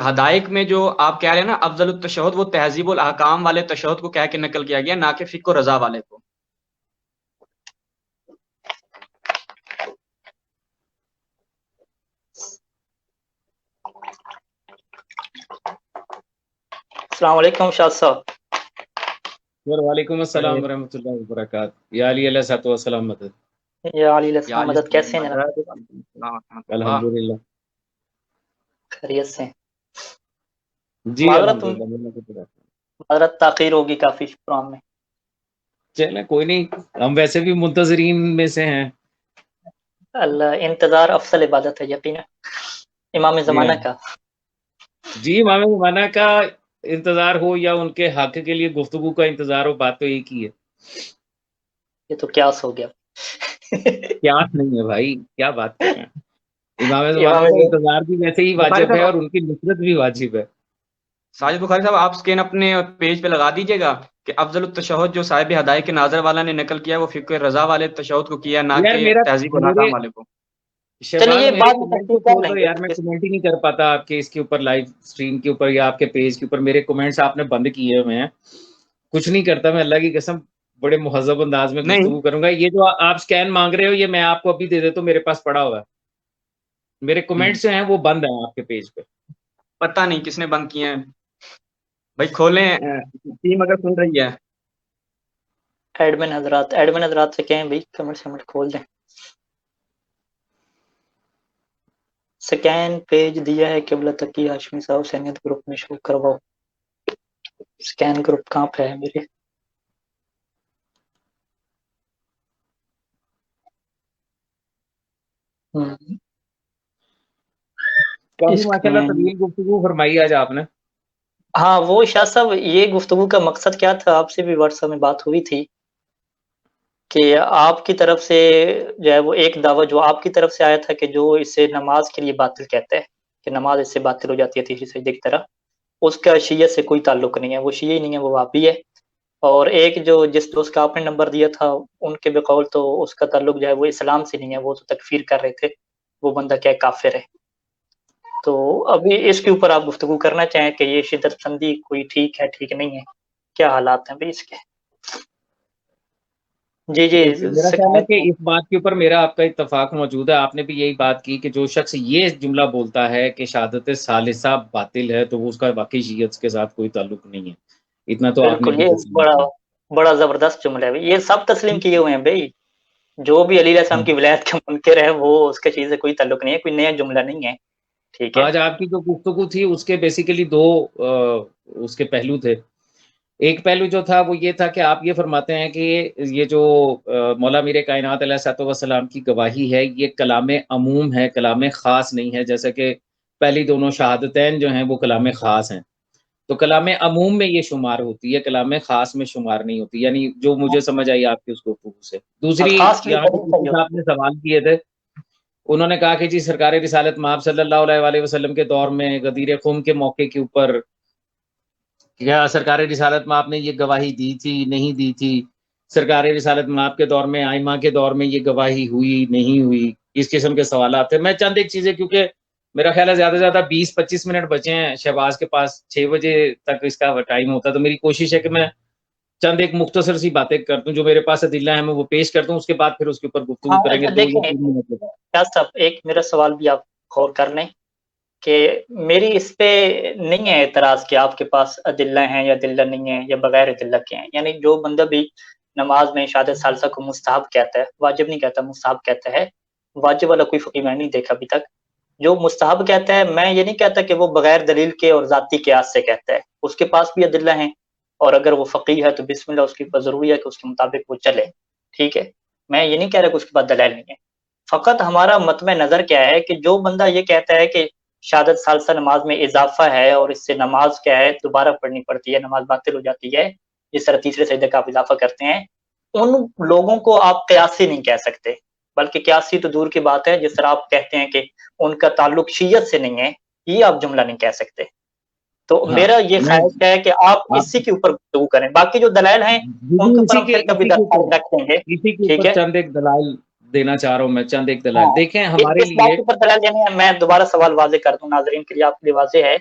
حدائق میں جو آپ کہہ رہے ہیں نا افضل التشہد، وہ تہذیب الاحکام والے تشہد کو کہہ کے نقل کیا گیا، نہ کہ فقہ و رضا والے کو۔ السلام علیکم شاہ صاحب۔ وعلیکم السلام ورحمۃ اللہ وبرکاتہ۔ یا علی علیہ الصلوۃ والسلام مدد۔ یا علی السلام مدد، کیسے ہیں جناب؟ الحمدللہ خیریت سے؟ جی معذرت تاخیر ہوگی کافی پروگرام میں۔ چلیں کوئی نہیں، ہم ویسے بھی منتظرین میں سے ہیں۔ اللہ، انتظار افضل عبادت ہے یقینا، امام زمانہ کا۔ جی امام زمانہ کا انتظار ہو یا ان کے حق کے لیے گفتگو کا انتظار ہو، بات تو ایک ہی ہے۔ یہ تو قیاس ہو گیا۔ قیاس نہیں ہے بھائی، کیا بات کر رہے ہیں؟ امام زمانہ کا انتظار بھی ویسے ہی واجب ہے اور ان کی نصرت بھی واجب ہے۔ ساجد بخاری صاحب، آپ سکین اپنے پیج پہ لگا دیجیے گا کہ افضل التشہد جو صاحب ہدایت کے ناظر والا نے نقل کیا ہے وہ فقہ رضا والے تشہد کو کیا، نہ کہ تہذیب الاحکام والے کو۔ یار میں کمنٹ ہی نہیں کر پاتا آپ کے اس کے اوپر، لائیو اسٹریم کے اوپر یا آپ کے پیج کے اوپر میرے کمنٹس آپ نے بند کیے ہوئے ہیں، کچھ نہیں کرتا میں، اللہ کی قسم بڑے مہذب انداز میں گفتگو کروں گا۔ یہ جو آپ سکین مانگ رہے ہو یہ میں آپ کو ابھی دے دیتا ہوں، میرے پاس پڑا ہوا ہے، میرے کمنٹس جو ہیں وہ بند ہیں آپ کے پیج پہ۔ پتہ نہیں کس نے بند کیے ہیں بھائی، کھولیں ٹیم اگر سن رہی ہے۔ ایڈمن حضرات سے کہیں بھائی کمنٹ کھول دیں۔ سکین پیج دیا ہے قبلہ تقی ہاشمی صاحب، سینیت گروپ میں شو کرواؤ۔ سکین گروپ کہاں پہ ہے میرے؟ ماشاءاللہ طویل گفتگو فرمائی آج آپ نے۔ ہاں وہ شاہ صاحب، یہ گفتگو کا مقصد کیا تھا، آپ سے بھی واٹس ایپ میں بات ہوئی تھی کہ آپ کی طرف سے جو ہے وہ ایک دعویٰ جو آپ کی طرف سے آیا تھا کہ جو اسے نماز کے لیے باطل کہتا ہے کہ نماز اس سے باطل ہو جاتی ہے تیسری سجدے کی طرح، اس کا شیعہ سے کوئی تعلق نہیں ہے، وہ شیعہ ہی نہیں ہے، وہ وہابی ہے۔ اور ایک جو جس دوست کا آپ نے نمبر دیا تھا ان کے بقول تو اس کا تعلق جو ہے وہ اسلام سے نہیں ہے، وہ تو تکفیر کر رہے تھے، وہ بندہ کیا کافر ہے۔ تو ابھی اس کے اوپر آپ گفتگو کرنا چاہیں کہ یہ شدت پسندی کوئی ٹھیک ہے ٹھیک نہیں ہے، کیا حالات ہیں بھائی اس کے؟ جی میرا خیال ہے کہ اس بات کے اوپر میرا آپ کا اتفاق موجود ہے۔ آپ نے بھی یہی بات کی کہ جو شخص یہ جملہ بولتا ہے کہ شہادت ثالثہ باطل ہے تو اس کا واقعی شیعت کے ساتھ کوئی تعلق نہیں ہے، اتنا تو آپ نے بھی بالکل، یہ بڑا زبردست جملہ ہے، یہ سب تسلیم کیے ہوئے ہیں بھائی، جو بھی علی علیہ السلام کی ولایت کا منکر ہے وہ اس کے چیز سے کوئی تعلق نہیں ہے، کوئی نیا جملہ نہیں ہے، ٹھیک ہے۔ آج آپ کی جو گفتگو تھی اس کے بیسیکلی دو اس کے پہلو تھے۔ ایک پہلو جو تھا وہ یہ تھا کہ آپ یہ فرماتے ہیں کہ یہ جو مولا میر کائنات علیہ الصلوۃ والسلام کی گواہی ہے یہ کلام عموم ہے، کلام خاص نہیں ہے، جیسا کہ پہلی دونوں شہادتین جو ہیں وہ کلام خاص ہیں، تو کلام عموم میں یہ شمار ہوتی ہے، کلام خاص میں شمار نہیں ہوتی، یعنی جو مجھے سمجھ آئی آپ کی اس گفتگو سے۔ دوسری یہاں پہ آپ نے سوال کیے تھے، انہوں نے کہا کہ جی سرکار رسالت مآب صلی اللہ علیہ وآلہ وسلم کے دور میں غدیر خم کے موقع کے اوپر کیا سرکار رسالت مآب نے یہ گواہی دی تھی نہیں دی تھی، سرکار رسالت مآب کے دور میں ائمہ کے دور میں یہ گواہی ہوئی نہیں ہوئی، اس قسم کے سوالات تھے۔ میں چند ایک چیزیں، کیونکہ میرا خیال ہے زیادہ سے زیادہ 20-25 منٹ بچے ہیں، شہباز کے پاس 6 بجے تک اس کا ٹائم ہوتا ہے، تو میری کوشش ہے کہ میں چند ایک مختصر سی باتیں کرتا ہوں، جو میرے پاس ادلہ ہیں میں وہ پیش کرتا ہوں، اس کے بعد پھر اس کے اوپر گفتگو کریں گے۔ کیا صاحب ایک میرا سوال بھی آپ غور کر لیں کہ میری اس پہ نہیں ہے اعتراض کہ آپ کے پاس ادلہ ہیں یا ادلہ نہیں ہیں یا بغیر ادلہ کے ہیں، یعنی جو بندہ بھی نماز میں شہادت ثالثہ کو مستحب کہتا ہے، واجب نہیں کہتا مستحب کہتا ہے، واجب والا کوئی فقی میں نہیں دیکھا ابھی تک، جو مستحب کہتا ہے میں یہ نہیں کہتا کہ وہ بغیر دلیل کے اور ذاتی قیاس سے کہتا ہے، اس کے پاس بھی ادلہ ہیں، اور اگر وہ فقی ہے تو بسم اللہ اس کے پاس ضروری ہے کہ اس کے مطابق وہ چلے، ٹھیک ہے، میں یہ نہیں کہہ رہا کہ اس کے پاس دلائل نہیں ہے، فقط ہمارا متمع نظر کیا ہے کہ جو بندہ یہ کہتا ہے کہ شہادت ثالثہ نماز میں اضافہ ہے اور اس سے نماز کیا ہے دوبارہ پڑھنی پڑتی ہے، نماز باطل ہو جاتی ہے، جس طرح تیسرے سجدے کا آپ اضافہ کرتے ہیں، ان لوگوں کو آپ قیاسی نہیں کہہ سکتے، بلکہ قیاسی تو دور کی بات ہے، جس طرح آپ کہتے ہیں کہ ان کا تعلق شیعت سے نہیں ہے، یہ آپ جملہ نہیں کہہ سکتے۔ تو میرا یہ خواہش ہے کہ آپ اسی کے اوپر گفتگو کریں، باقی جو دلائل ہیں ان کے اوپر ہم پھر کبھی رکھیں گے، ٹھیک ہے۔ چند ایک دلائل دینا چاہ رہا ہوں میں چند ایک دلائل. دیکھیں ہمارے اس بات کے اوپر دلائل دینے ہیں. میں دوبارہ سوال واضح کر دوں ناظرین کے لیے، آپ کے لیے واضح ہے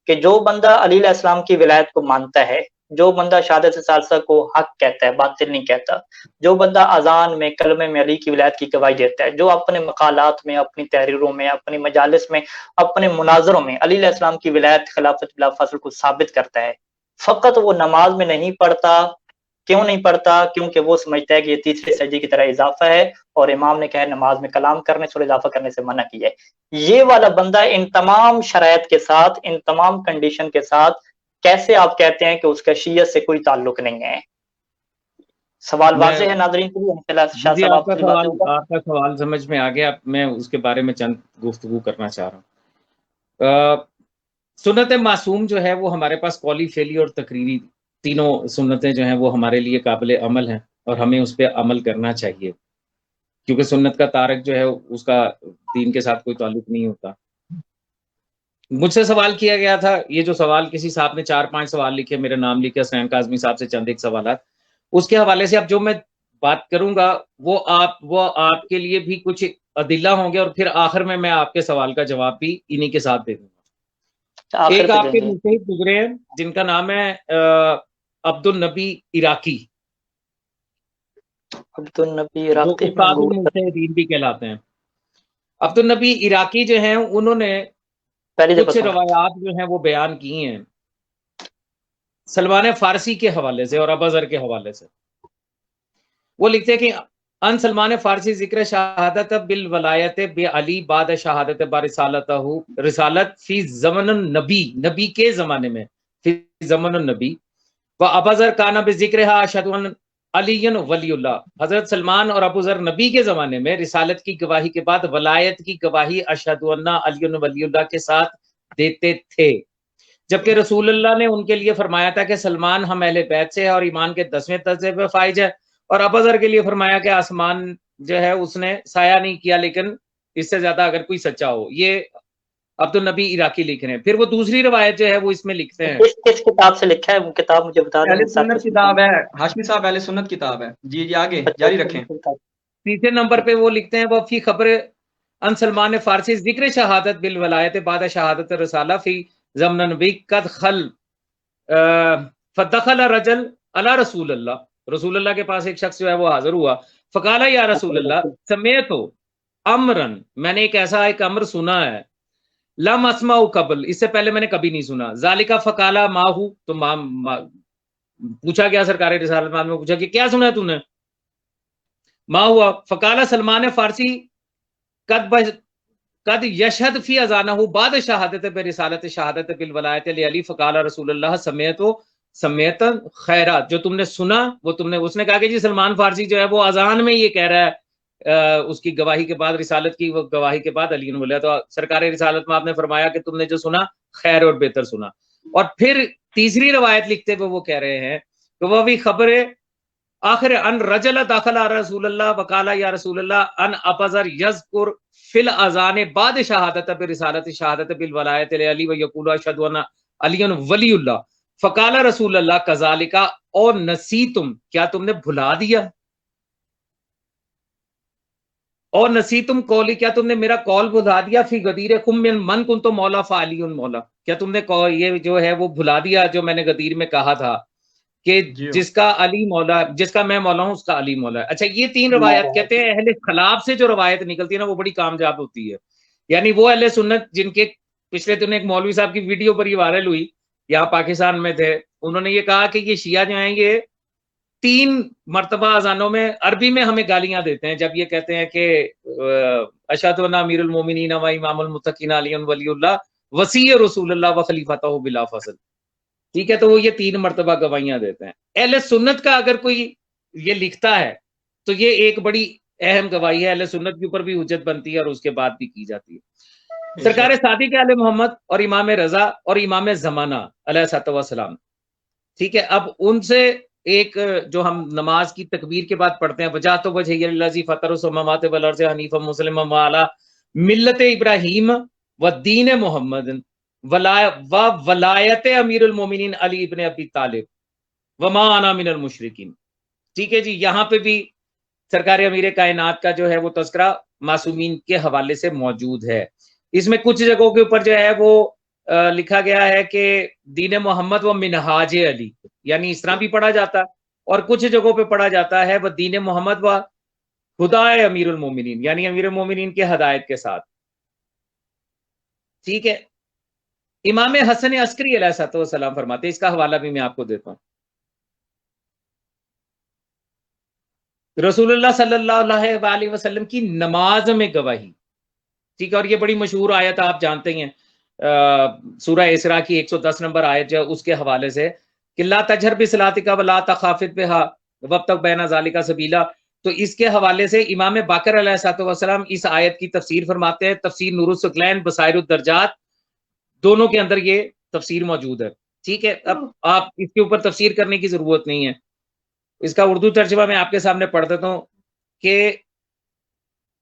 کہ جو بندہ علی علیہ السلام کی ولایت کو مانتا ہے، جو بندہ شہادت ثالثہ کو حق کہتا ہے، باطل نہیں کہتا، جو بندہ اذان میں کلمے میں علی کی ولایت کی گواہی دیتا ہے، جو اپنے مقالات میں، اپنی تحریروں میں، اپنی مجالس میں، اپنے مناظروں میں علی علیہ السلام کی ولایت خلافت بلا فصل کو ثابت کرتا ہے، فقط وہ نماز میں نہیں پڑھتا. کیوں نہیں پڑھتا؟ کیونکہ وہ سمجھتا ہے کہ یہ تیسرے سجدے کی طرح اضافہ ہے، اور امام نے کہا نماز میں کلام کرنے سے اور اضافہ کرنے سے منع کیا ہے. یہ والا بندہ ان تمام شرائط کے ساتھ، ان تمام کنڈیشن کے ساتھ کیسے آپ کہتے ہیں کہ اس کا شیعت سے کوئی تعلق نہیں ہے؟ سوال واضح ہے ناظرین کے لیے؟ شاہ صاحب آپ کا سوال سمجھ میں آ گیا. میں اس کے بارے میں چند گفتگو کرنا چاہ رہا ہوں. سنت معصوم جو ہے وہ ہمارے پاس قولی، فعلی اور تقریری تینوں سنتیں جو ہیں وہ ہمارے لیے قابل عمل ہیں، اور ہمیں اس پہ عمل کرنا چاہیے، کیونکہ سنت کا تارک جو ہے اس کا دین کے ساتھ کوئی تعلق نہیں ہوتا. مجھ سے سوال کیا گیا تھا، یہ جو سوال کسی صاحب نے 4-5 سوال لکھے، میرا نام لکھے، حسنین کاظمی صاحب سے چند ایک سوالات، اس کے حوالے سے اب جو میں بات کروں گا وہ آپ کے لیے بھی کچھ ادلہ ہوں گے، اور پھر آخر میں آپ کے سوال کا جواب بھی انہی کے ساتھ دے دوں گا. ایک آپ کے مجتہد گزرے ہیں جن کا نام ہے عبد النبی عراقی، عبد النبی عراقی استاد المجتہدین بھی کہلاتے ہیں. عبد النبی عراقی جو ہیں انہوں نے کچھ روایات جو ہیں وہ بیان کی ہیں سلمان فارسی کے حوالے سے اور ابوذر کے حوالے سے. وہ لکھتے ہیں کہ ان سلمان فارسی ذکر شہادت بالولایت بعلی بعد شہادت برسالتہ، رسالت فی زمن النبی، نبی کے زمانے میں، فی زمن النبی، و ابوذر کان بذکرھا اشہد ان علی ولی اللہ. حضرت سلمان اور ابوذر نبی کے زمانے میں رسالت کی گواہی کے بعد ولایت کی گواہی اشہد ان علی ولی اللہ کے ساتھ دیتے تھے، جبکہ رسول اللہ نے ان کے لیے فرمایا تھا کہ سلمان ہم اہل بیت سے ہے اور ایمان کے 10ویں درجے پہ فائز ہے، اور ابوذر کے لیے فرمایا کہ آسمان جو ہے اس نے سایہ نہیں کیا لیکن اس سے زیادہ اگر کوئی سچا ہو. یہ عبد النبی عراقی لکھ رہے ہیں. پھر وہ دوسری روایت جو ہے وہ اس میں لکھتے ہیں، کس کتاب سے لکھا ہے وہ کتاب مجھے بتا دیں. اہل سنت کتاب ہے ہاشمی صاحب، اہل سنت کتاب ہے. جی آگے جاری رکھیں. تیسرے نمبر پہ وہ لکھتے ہیں وہ فی خبر ان سلمان فارسی ذکر شہادت بالولایت بعد شہادت رسالہ فی زمن نبی قد خل فدخل رجل علی رسول اللہ، رسول اللہ کے پاس ایک شخص جو ہے وہ حاضر ہوا، فقال یا رسول اللہ سمیت امرن، میں نے ایک امر سنا ہے، لم اسمع قبل، اس سے پہلے میں نے کبھی نہیں سنا، ذالک فقال ما ہو، تو پوچھا گیا سرکار رسالت میں پوچھا کہ کیا سنا ہے تو نے، ما ہوا، فقال سلمان فارسی قد یشہد فی اذانہ بعد شہادت برسالت شہادت بالولایت لعلی، فقال رسول اللہ سمیت خیرات، جو تم نے سنا وہ تم نے، اس نے کہا کہ جی سلمان فارسی جو ہے وہ اذان میں یہ کہہ رہا ہے اس کی گواہی کے بعد، رسالت کی وہ گواہی کے بعد علی نے، تو سرکار رسالت میں آپ نے فرمایا کہ تم نے جو سنا خیر اور بہتر سنا. اور پھر تیسری روایت لکھتے ہوئے وہ کہہ رہے ہیں کہ وہ بھی خبر آخر ان رجل داخل رسول اللہ وقال یا رسول اللہ ان ابوذر یذکر فی الاذان بعد شہادت برسالت شہادت بالولایت لعلی ویقول اشہد ان علی ولی اللہ، فقال رسول اللہ کذالک اور نسیتم، کیا تم نے بھلا دیا، اور نسیتم قولی، کیا تم نے میرا قول بھلا دیا، فی غدیر کم من کنت مولا فعلی مولا، کیا تم نے یہ جو ہے وہ بھلا دیا جو میں نے غدیر میں کہا تھا کہ جس کا علی مولا، جس کا میں مولا ہوں اس کا علی مولا ہے. اچھا یہ تین روایت کہتے ہیں اہل خلاف سے جو روایت نکلتی ہے نا وہ بڑی کامیاب ہوتی ہے. یعنی وہ اہل سنت جن کے پچھلے دن ایک مولوی صاحب کی ویڈیو پر یہ وائرل ہوئی، یہاں پاکستان میں تھے، انہوں نے یہ کہا کہ یہ شیعہ جو ہیں یہ 3 مرتبہ اذانوں میں عربی میں ہمیں گالیاں دیتے ہیں جب یہ کہتے ہیں کہ اشہد ان امیر المومنین و امام المتقین علی ولی اللہ وصی رسول اللہ و خلیفتہ بلا فصل. ٹھیک ہے، تو وہ یہ 3 مرتبہ گواہیاں دیتے ہیں. اہل سنت کا اگر کوئی یہ لکھتا ہے تو یہ ایک بڑی اہم گواہی ہے، اہل سنت کے اوپر بھی حجت بنتی ہے اور اس کے بعد بھی کی جاتی ہے. سرکار صادق علیہ محمد اور امام رضا اور امام زمانہ علیہ الصلوۃ والسلام، ٹھیک ہے، اب ان سے ایک جو ہم نماز کی تکبیر کے بعد پڑھتے ہیں وجہت وجہی للذی فطر السماوات والارض حنیفا مسلما وعلی ملت ابراہیم ودین محمد ولایت امیر المومنین علی ابن ابی طالب وما انا من المشرکین. ٹھیک ہے جی، یہاں پہ بھی سرکار امیر کائنات کا جو ہے وہ تذکرہ معصومین کے حوالے سے موجود ہے. اس میں کچھ جگہوں کے اوپر جو ہے وہ لکھا گیا ہے کہ دین محمد و منہاج علی، یعنی اس طرح بھی پڑھا جاتا، اور کچھ جگہوں پہ پڑھا جاتا ہے وہ دین محمد و ہدائے امیر المومنین، یعنی امیر المومنین کے ہدایت کے ساتھ. ٹھیک ہے. امام حسن عسکری علیہ السلام فرماتے ہیں، اس کا حوالہ بھی میں آپ کو دیتا ہوں. رسول اللہ صلی اللہ علیہ وسلم کی نماز میں گواہی. ٹھیک ہے. اور یہ بڑی مشہور آیت آپ جانتے ہیں، سورہ اسراء کی 110 نمبر آیت جو اس کے حوالے سے کہ لا تجہر بصلاتک ولا تخافت بہا وابتغ بین ذالک سبیلا. تو اس کے حوالے سے امام باقر علیہ السلام اس آیت کی تفسیر فرماتے ہیں. تفسیر نور الثقلین بصائر الدرجات دونوں کے اندر یہ تفسیر موجود ہے. ٹھیک ہے. اب آپ اس کے اوپر تفسیر کرنے کی ضرورت نہیں ہے. اس کا اردو ترجمہ میں آپ کے سامنے پڑھ دیتا ہوں کہ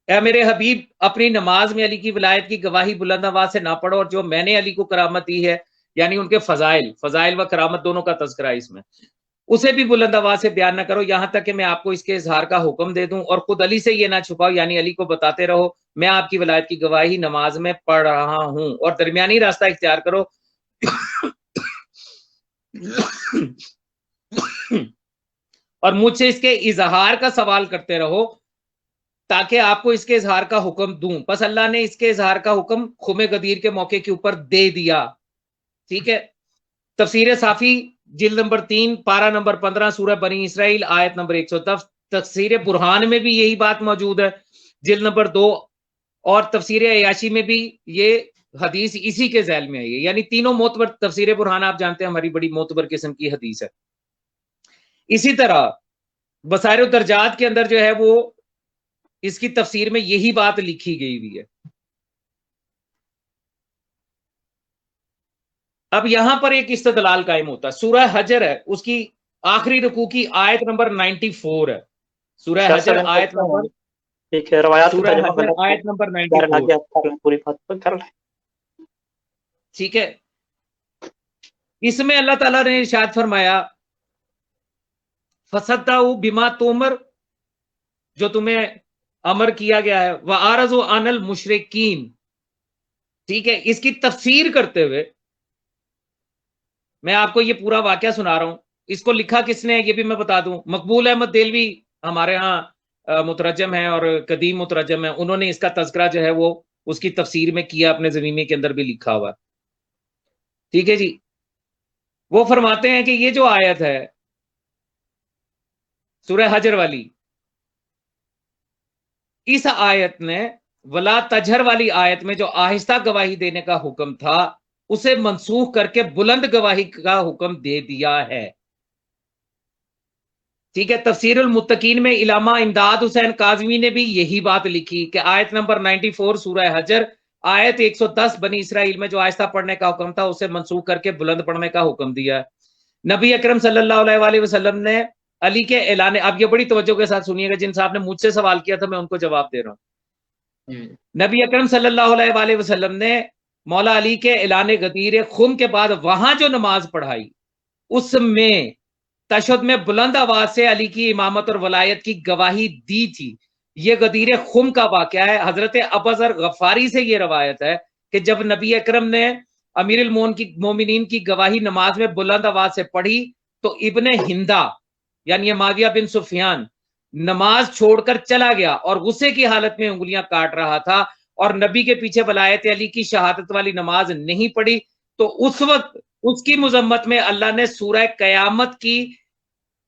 اے میرے حبیب، اپنی نماز میں علی کی ولایت کی گواہی بلند آواز سے نہ پڑھو، اور جو میں نے علی کو کرامت دی ہے، یعنی ان کے فضائل و کرامت دونوں کا تذکرہ اس میں، اسے بھی بلند آواز سے بیان نہ کرو یہاں تک کہ میں آپ کو اس کے اظہار کا حکم دے دوں، اور خود علی سے یہ نہ چھپاؤ، یعنی علی کو بتاتے رہو میں آپ کی ولایت کی گواہی نماز میں پڑھ رہا ہوں، اور درمیانی راستہ اختیار کرو اور مجھ سے اس کے اظہار کا سوال کرتے رہو تاکہ آپ کو اس کے اظہار کا حکم دوں. پس اللہ نے اس کے اظہار کا حکم خم غدیر کے موقع کے اوپر دے دیا. ٹھیک ہے. تفسیر صافی جلد نمبر 3 پارہ نمبر 15 سورہ بنی اسرائیل آیت نمبر 110. تفسیر برہان میں بھی یہی بات موجود ہے جلد نمبر 2، اور تفسیر عیاشی میں بھی یہ حدیث اسی کے ذیل میں ہے. یعنی تینوں معتبر، تفسیر برہان آپ جانتے ہیں ہماری بڑی معتبر قسم کی حدیث ہے. اسی طرح بصائر الدرجات کے اندر جو ہے وہ اس کی تفسیر میں یہی بات لکھی گئی ہوئی ہے. اب یہاں پر ایک استدلال قائم ہوتا ہے. سورہ حجر ہے، اس کی آخری رکوع کی آیت نمبر 94 ہے. سورہ حجر آیت نمبر ٹھیک ہے، روایات سورہ حجر آیت نمبر 94 پوری بات کر لیں. ٹھیک ہے. اس میں اللہ تعالیٰ نے ارشاد فرمایا فصدعوا بما تؤمر، جو تمہیں امر کیا گیا ہے، وَأَعْرَضُوا عَنِ الْمُشْرِكِينَ. ٹھیک ہے. اس کی تفسیر کرتے ہوئے میں آپ کو یہ پورا واقعہ سنا رہا ہوں. اس کو لکھا کس نے یہ بھی میں بتا دوں. مقبول احمد دہلوی ہمارے ہاں مترجم ہیں اور قدیم مترجم ہیں، انہوں نے اس کا تذکرہ جو ہے وہ اس کی تفسیر میں کیا، اپنے زمینی کے اندر بھی لکھا ہوا. ٹھیک ہے جی. وہ فرماتے ہیں کہ یہ جو آیت ہے سورہ حجر والی، اس آیت نے ولا تجہر والی آیت میں جو آہستہ گواہی دینے کا حکم تھا اسے منسوخ کر کے بلند گواہی کا حکم دے دیا ہے. ٹھیک ہے. تفسیر المتقین میں علامہ امداد حسین کاظمی نے بھی یہی بات لکھی کہ آیت نمبر 94 سورہ حجر آیت 110 بنی اسرائیل میں جو آہستہ پڑھنے کا حکم تھا اسے منسوخ کر کے بلند پڑھنے کا حکم دیا. نبی اکرم صلی اللہ علیہ وسلم نے علی کے اعلان، اب یہ بڑی توجہ کے ساتھ سنیے گا، جن صاحب نے مجھ سے سوال کیا تھا میں ان کو جواب دے رہا ہوں. نبی اکرم صلی اللہ علیہ وسلم نے مولا علی کے اعلان غدیر خم کے بعد وہاں جو نماز پڑھائی اس میں تشہد میں بلند آواز سے علی کی امامت اور ولایت کی گواہی دی تھی. یہ غدیر خم کا واقعہ ہے. حضرت ابوذر غفاری سے یہ روایت ہے کہ جب نبی اکرم نے امیر المومنین کی گواہی نماز میں بلند آواز سے پڑھی تو ابن ہندا یعنی معاویہ بن سفیان نماز چھوڑ کر چلا گیا اور غصے کی حالت میں انگلیاں کاٹ رہا تھا اور نبی کے پیچھے ولایت علی کی شہادت والی نماز نہیں پڑھی. تو اس وقت اس کی مذمت میں اللہ نے سورہ قیامت کی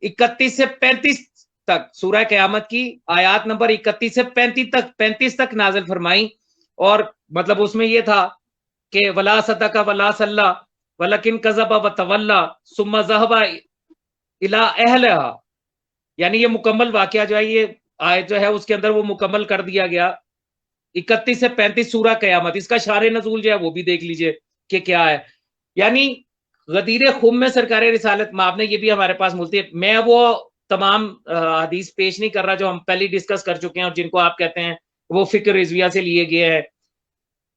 31 سے 35 تک، سورہ قیامت کی آیات نمبر 31 سے 35 تک نازل فرمائی. اور مطلب اس میں یہ تھا کہ ولا صدق ولا صلی ولکن کذب وتولی ثم ذهب الى اہلہا، یعنی یہ مکمل واقعہ جو ہے یہ آیت جو ہے اس کے اندر وہ مکمل کر دیا گیا 31 سے 35 سورہ قیامت. اس کا شان نزول جو ہے وہ بھی دیکھ لیجئے کہ کیا ہے. یعنی غدیر خم میں سرکار رسالت مآب نے، یہ بھی ہمارے پاس ملتی ہے. میں وہ تمام حدیث پیش نہیں کر رہا جو ہم پہلے ڈسکس کر چکے ہیں اور جن کو آپ کہتے ہیں وہ فکر رضویہ سے لیے گئے ہیں.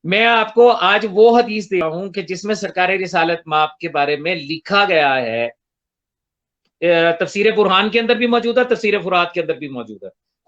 میں آپ کو آج وہ حدیث دے رہا ہوں کہ جس میں سرکار رسالت مآب کے بارے میں لکھا گیا ہے. تفسیر برہان کے اندر بھی موجود ہے، تفسیر فرات کے اندر بھی موجود ہے.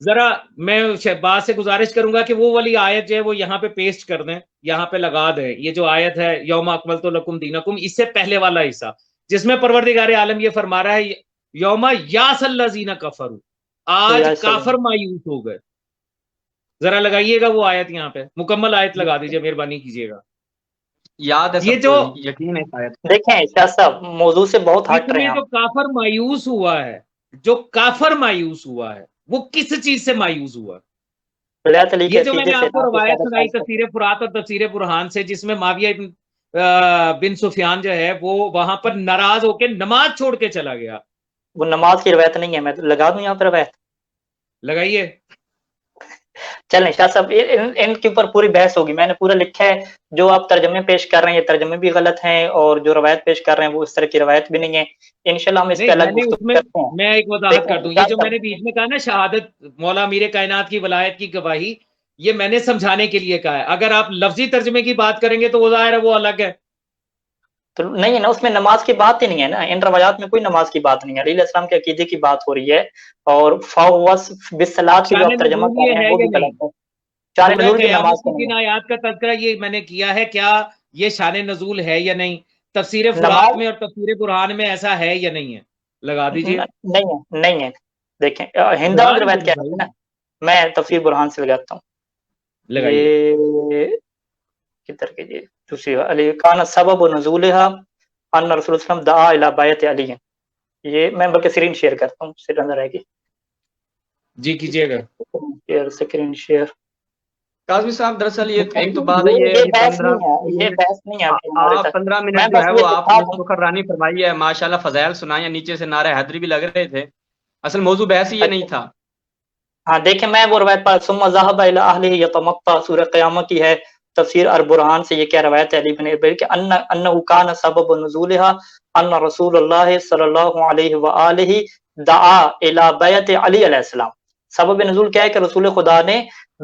ذرا میں شہباز سے گزارش کروں گا کہ وہ والی آیت جو ہے وہ یہاں پہ پیسٹ کر دیں، یہاں پہ لگا دیں، یہ جو آیت ہے یوم اکملت لکم دینکم، اس سے پہلے والا حصہ جس میں پروردگار عالم یہ فرما رہا ہے یوم یاس الذین کفروا، آج کافر مایوس ہو گئے. ذرا لگائیے گا وہ آیت، یہاں پہ مکمل آیت لگا دیجیے، مہربانی کیجیے گا. یاد ہے یہ سب جو کو، یقین ہے شاید. دیکھیں شاہ صاحب موضوع سے بہت ہٹ رہے ہیں جو کافر مایوس ہوا ہے، جو کافر مایوس ہوا ہے وہ کس چیز سے مایوس ہوا؟ ولایت علی یہ جو میں نے آپ کو روایت سنائی تفسیر فرات اور تفسیر برہان سے، جس میں معاویہ بن سفیان جو ہے وہ وہاں پر ناراض ہو کے نماز چھوڑ کے چلا گیا. وہ نماز کی روایت نہیں ہے، میں لگا دوں یہاں پہ روایت، لگائیے. چلیں شاہ صاحب ان کے اوپر پوری بحث ہوگی، میں نے پورا لکھا ہے. جو آپ ترجمے پیش کر رہے ہیں یہ ترجمے بھی غلط ہیں، اور جو روایت پیش کر رہے ہیں وہ اس طرح کی روایت بھی نہیں ہے. انشاءاللہ ہم اس پہ الگ گفتگو کرتے ہیں. میں ایک وضاحت کر دوں، یہ جو میں نے بیچ میں کہا نا شہادت مولا امیر کائنات کی ولایت کی گواہی، یہ میں نے سمجھانے کے لیے کہا ہے. اگر آپ لفظی ترجمے کی بات کریں گے تو وہ ظاہر ہے وہ الگ ہے. تو نہیں ہے نا، اس میں نماز کی بات ہی نہیں ہے نا، ان روایات میں کوئی نماز کی بات نہیں ہے. علیہ السلام کے عقیدے کی بات ہو رہی ہے، اور فوس بالصلاۃ کی جو آپ ترجمہ کر رہے ہیں وہ بھی غلط ہے. شان نزول کی نماز کی کن آیات کا تذکرہ یہ میں نے کیا ہے، کیا یہ شان نزول ہے یا نہیں؟ تفسیر فرات میں اور تفسیر برہان میں ایسا ہے یا نہیں ہے؟ لگا دیجئے. نہیں ہے. دیکھیں ہندہ میں روایت کیا ہے نا، میں تفسیر برہان سے لگاتا ہوں. یہ کدھر کے جی دوسری علی کان سبب نزولها ان رسول اللہ صلی اللہ علیہ وسلم دعا الی بیت علی. یہ میں بلکہ اسکرین شیئر کرتا ہوں، سے اندر آئے گی. جی کیجیے گا اسکرین شیئر. قاضی صاحب دراصل یہ ایک تو بات ہے، یہ بحث نہیں ہے آپ 15 منٹ جو ہے وہ آپ نے فخرانی فرمائی ہے، ماشاءاللہ فضائل سنائے، نیچے سے نعرہ حیدری بھی لگ رہے تھے. اصل موضوع بحث یہ نہیں تھا. ہاں دیکھیں میں وہ روایت پڑھ ثم ذهب الى اهله يتمطى سورہ قیامہ کی ہے، تفسیر البرہان سے یہ کیا روایت ہے علی بن ابی کہ انه كان سبب نزولها ان رسول اللہ صلی اللہ علیہ وآلہ دعا الى بیت علی علیہ السلام. سبب نزول کیا ہے کہ رسول خدا نے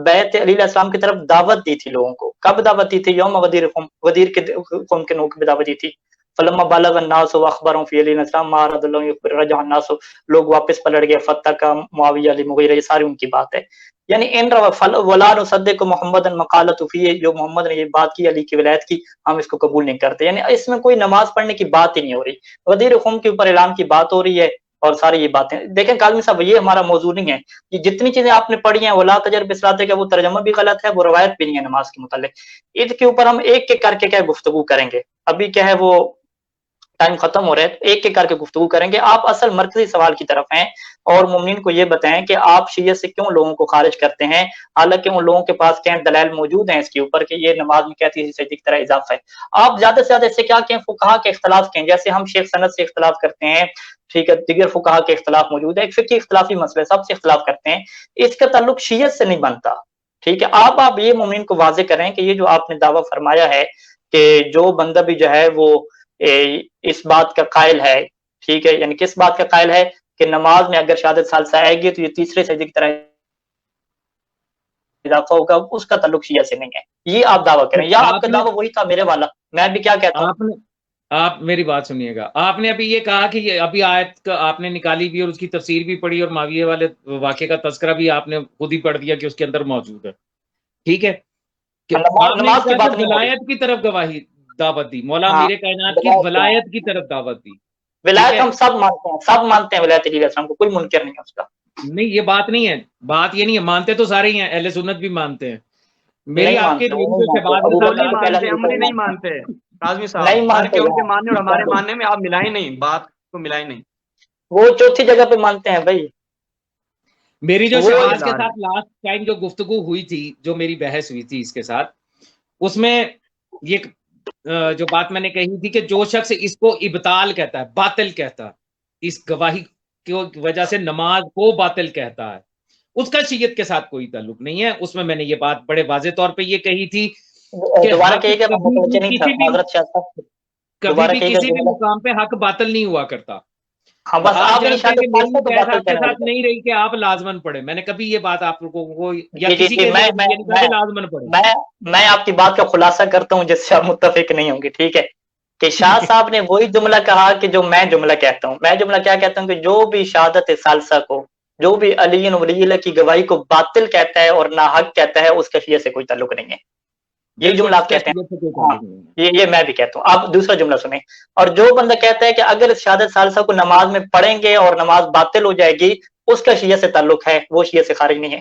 بیت علی علیہ السلام کی طرف دعوت دی تھی لوگوں کو. کب دعوت دی تھی؟ یوم غدیر قوم، غدیر کے قوم کے لوگوں کو دعوت دی تھی. فلما بلغ الناس واخبرهم في علی السلام ما رد الله يخبر رجع الناس، لوگ واپس پلٹ گئے، فتح کا معاویہ علی مغیرہ، یہ ساری ان کی بات ہے. یعنی ان ولا نصدق محمد مقالۃ فی، جو محمد نے یہ بات کی علی کی ولایت کی، ہم اس کو قبول نہیں کرتے. یعنی اس میں کوئی نماز پڑھنے کی بات ہی نہیں ہو رہی، غدیر قوم کے اوپر اعلان کی بات ہو رہی ہے اور ساری یہ باتیں. دیکھیں کاظمی صاحب یہ ہمارا موضوع نہیں ہے. یہ جتنی چیزیں آپ نے پڑھی ہیں ولا تجر بصلاۃ کا، وہ ترجمہ بھی غلط ہے، وہ روایت بھی نہیں ہے نماز کے متعلق. اس کے اوپر ہم ایک ایک کر کے کیا گفتگو کریں گے. ابھی کیا ہے وہ ٹائم ختم ہو رہا ہے، ایک ایک کر کے گفتگو کریں گے. آپ اصل مرکزی سوال کی طرف ہیں، اور مومنین کو یہ بتائیں کہ آپ شیعت سے کیوں لوگوں کو خارج کرتے ہیں، حالانکہ ان لوگوں کے پاس کیا دلائل موجود ہیں اس کے اوپر کہ یہ نماز میں کیا تیسری سجدے کی طرح اضافہ ہے. آپ زیادہ سے زیادہ اس سے کیا کہیں، فقہا کے اختلاف کہیں، جیسے ہم شیخ سند سے اختلاف کرتے ہیں، ٹھیک ہے، دیگر فقہا کے اختلاف موجود ہے، ایک فقہی اختلافی مسئلہ سب سے اختلاف کرتے ہیں. اس کا تعلق شیعت سے نہیں بنتا. ٹھیک ہے، آپ یہ مومنین کو واضح کریں کہ یہ جو آپ نے دعویٰ فرمایا ہے کہ جو بندہ بھی جو ہے وہ اس بات کا قائل ہے، ٹھیک ہے، یعنی کس بات کا قائل ہے کہ نماز میں اگر شہادت ثالثہ آئے گی تو یہ تیسرے سجدے کی طرح اضافہ ہوگا، اس کا تعلق شیعہ سے نہیں ہے. یہ آپ دعویٰ کریں، یا آپ کا دعویٰ وہی تھا میرے والا. میں بھی کیا کہتا ہوں، آپ میری بات سنیے گا. آپ نے ابھی یہ کہا کہ یہ ابھی آیت کا آپ نے نکالی بھی اور اس کی تفسیر بھی پڑھی، اور معاویہ والے واقعے کا تذکرہ بھی آپ نے خود ہی پڑھ دیا کہ اس کے اندر موجود ہے. ٹھیک ہے، کہ نماز کی بات نہیں، ولایت کی طرف گواہی دعوت دی، مولا امیر کائنات کی ولایت کی طرف دعوت دی. ولایت ہم سب مانتے ہیں، سب مانتے ہیں ولایت علی علیہ السلام کو، کوئی منکر نہیں ہے اس کا. نہیں یہ بات نہیں ہے، بات یہ نہیں ہے، مانتے تو سارے ہی ہیں، اہل سنت بھی مانتے ہیں. میری آپ کے عملی نہیں مانتے قاضمی صاحب، کہ ان کے ماننے اور ہمارے ماننے میں آپ ملائیں نہیں، بات کو ملائیں نہیں. وہ چوتھی جگہ پہ مانتے ہیں بھائی. میری جو شہباز کے ساتھ لاسٹ ٹائم جو گفتگو ہوئی تھی، جو میری بحث ہوئی تھی اس کے ساتھ، اس میں یہ جو بات میں نے کہی تھی کہ جو شخص اس کو ابطال کہتا ہے، باطل کہتا ہے، اس گواہی کی وجہ سے نماز کو باطل کہتا ہے، اس کا شیعت کے ساتھ کوئی تعلق نہیں ہے. اس میں میں نے یہ بات بڑے واضح طور پہ یہ کہی تھی کہ کبھی بھی کسی بھی مقام پہ حق باطل نہیں ہوا کرتا. آپ کے ساتھ نہیں رہی کہ آپ لازمن پڑھیں، میں نے کبھی یہ بات آپ لوگوں کو یا کسی کے لازمن پڑھیں. میں آپ کی بات کا خلاصہ کرتا ہوں جس سے آپ متفق نہیں ہوں گے. ٹھیک ہے، کہ شاہ صاحب نے وہی جملہ کہا کہ جو میں جملہ کہتا ہوں. میں جملہ کیا کہتا ہوں کہ جو بھی شہادت ثالثہ کو جو بھی علی ولی اللہ کی گواہی کو باطل کہتا ہے اور ناحق کہتا ہے اس کا شیعہ سے کوئی تعلق نہیں ہے. یہ جملہ آپ کہتے ہیں, یہ میں بھی کہتا ہوں. آپ دوسرا جملہ سنیں. اور جو بندہ کہتا ہے کہ اگر شہادت ثالثہ کو نماز میں پڑھیں گے اور نماز باطل ہو جائے گی اس کا شیعہ سے تعلق ہے, وہ شیعہ سے خارج نہیں ہے.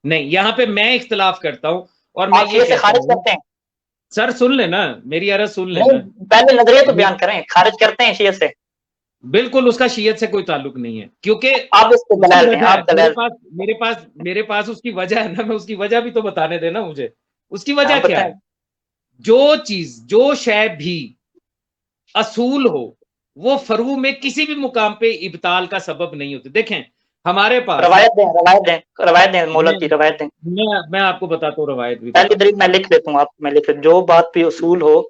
نہیں, یہاں پہ میں اختلاف کرتا ہوں اور میں آپ شیعہ سے خارج کرتے ہیں. سر سن لینا, میری عرض سن لینا. پہلے نظریہ تو بیان کریں, خارج کرتے ہیں شیعہ سے. بالکل اس کا شیعت سے کوئی تعلق نہیں ہے, کیونکہ آپ اس کو دلائل دیں, آپ دلائل میرے پاس اس کی وجہ ہے نا, میں اس کی وجہ بھی تو بتانے دینا مجھے. اس کی وجہ کیا ہے؟ جو چیز, جو شے بھی اصول ہو وہ فرو میں کسی بھی مقام پہ ابطال کا سبب نہیں ہوتے. دیکھیں ہمارے پاس روایت دیں مولا کی روایت دیں. میں آپ کو بتاتا ہوں روایت بھی. پہلی دلیل میں لکھ لیتا ہوں, میں لکھ لیتا. جو بات بھی اصول ہو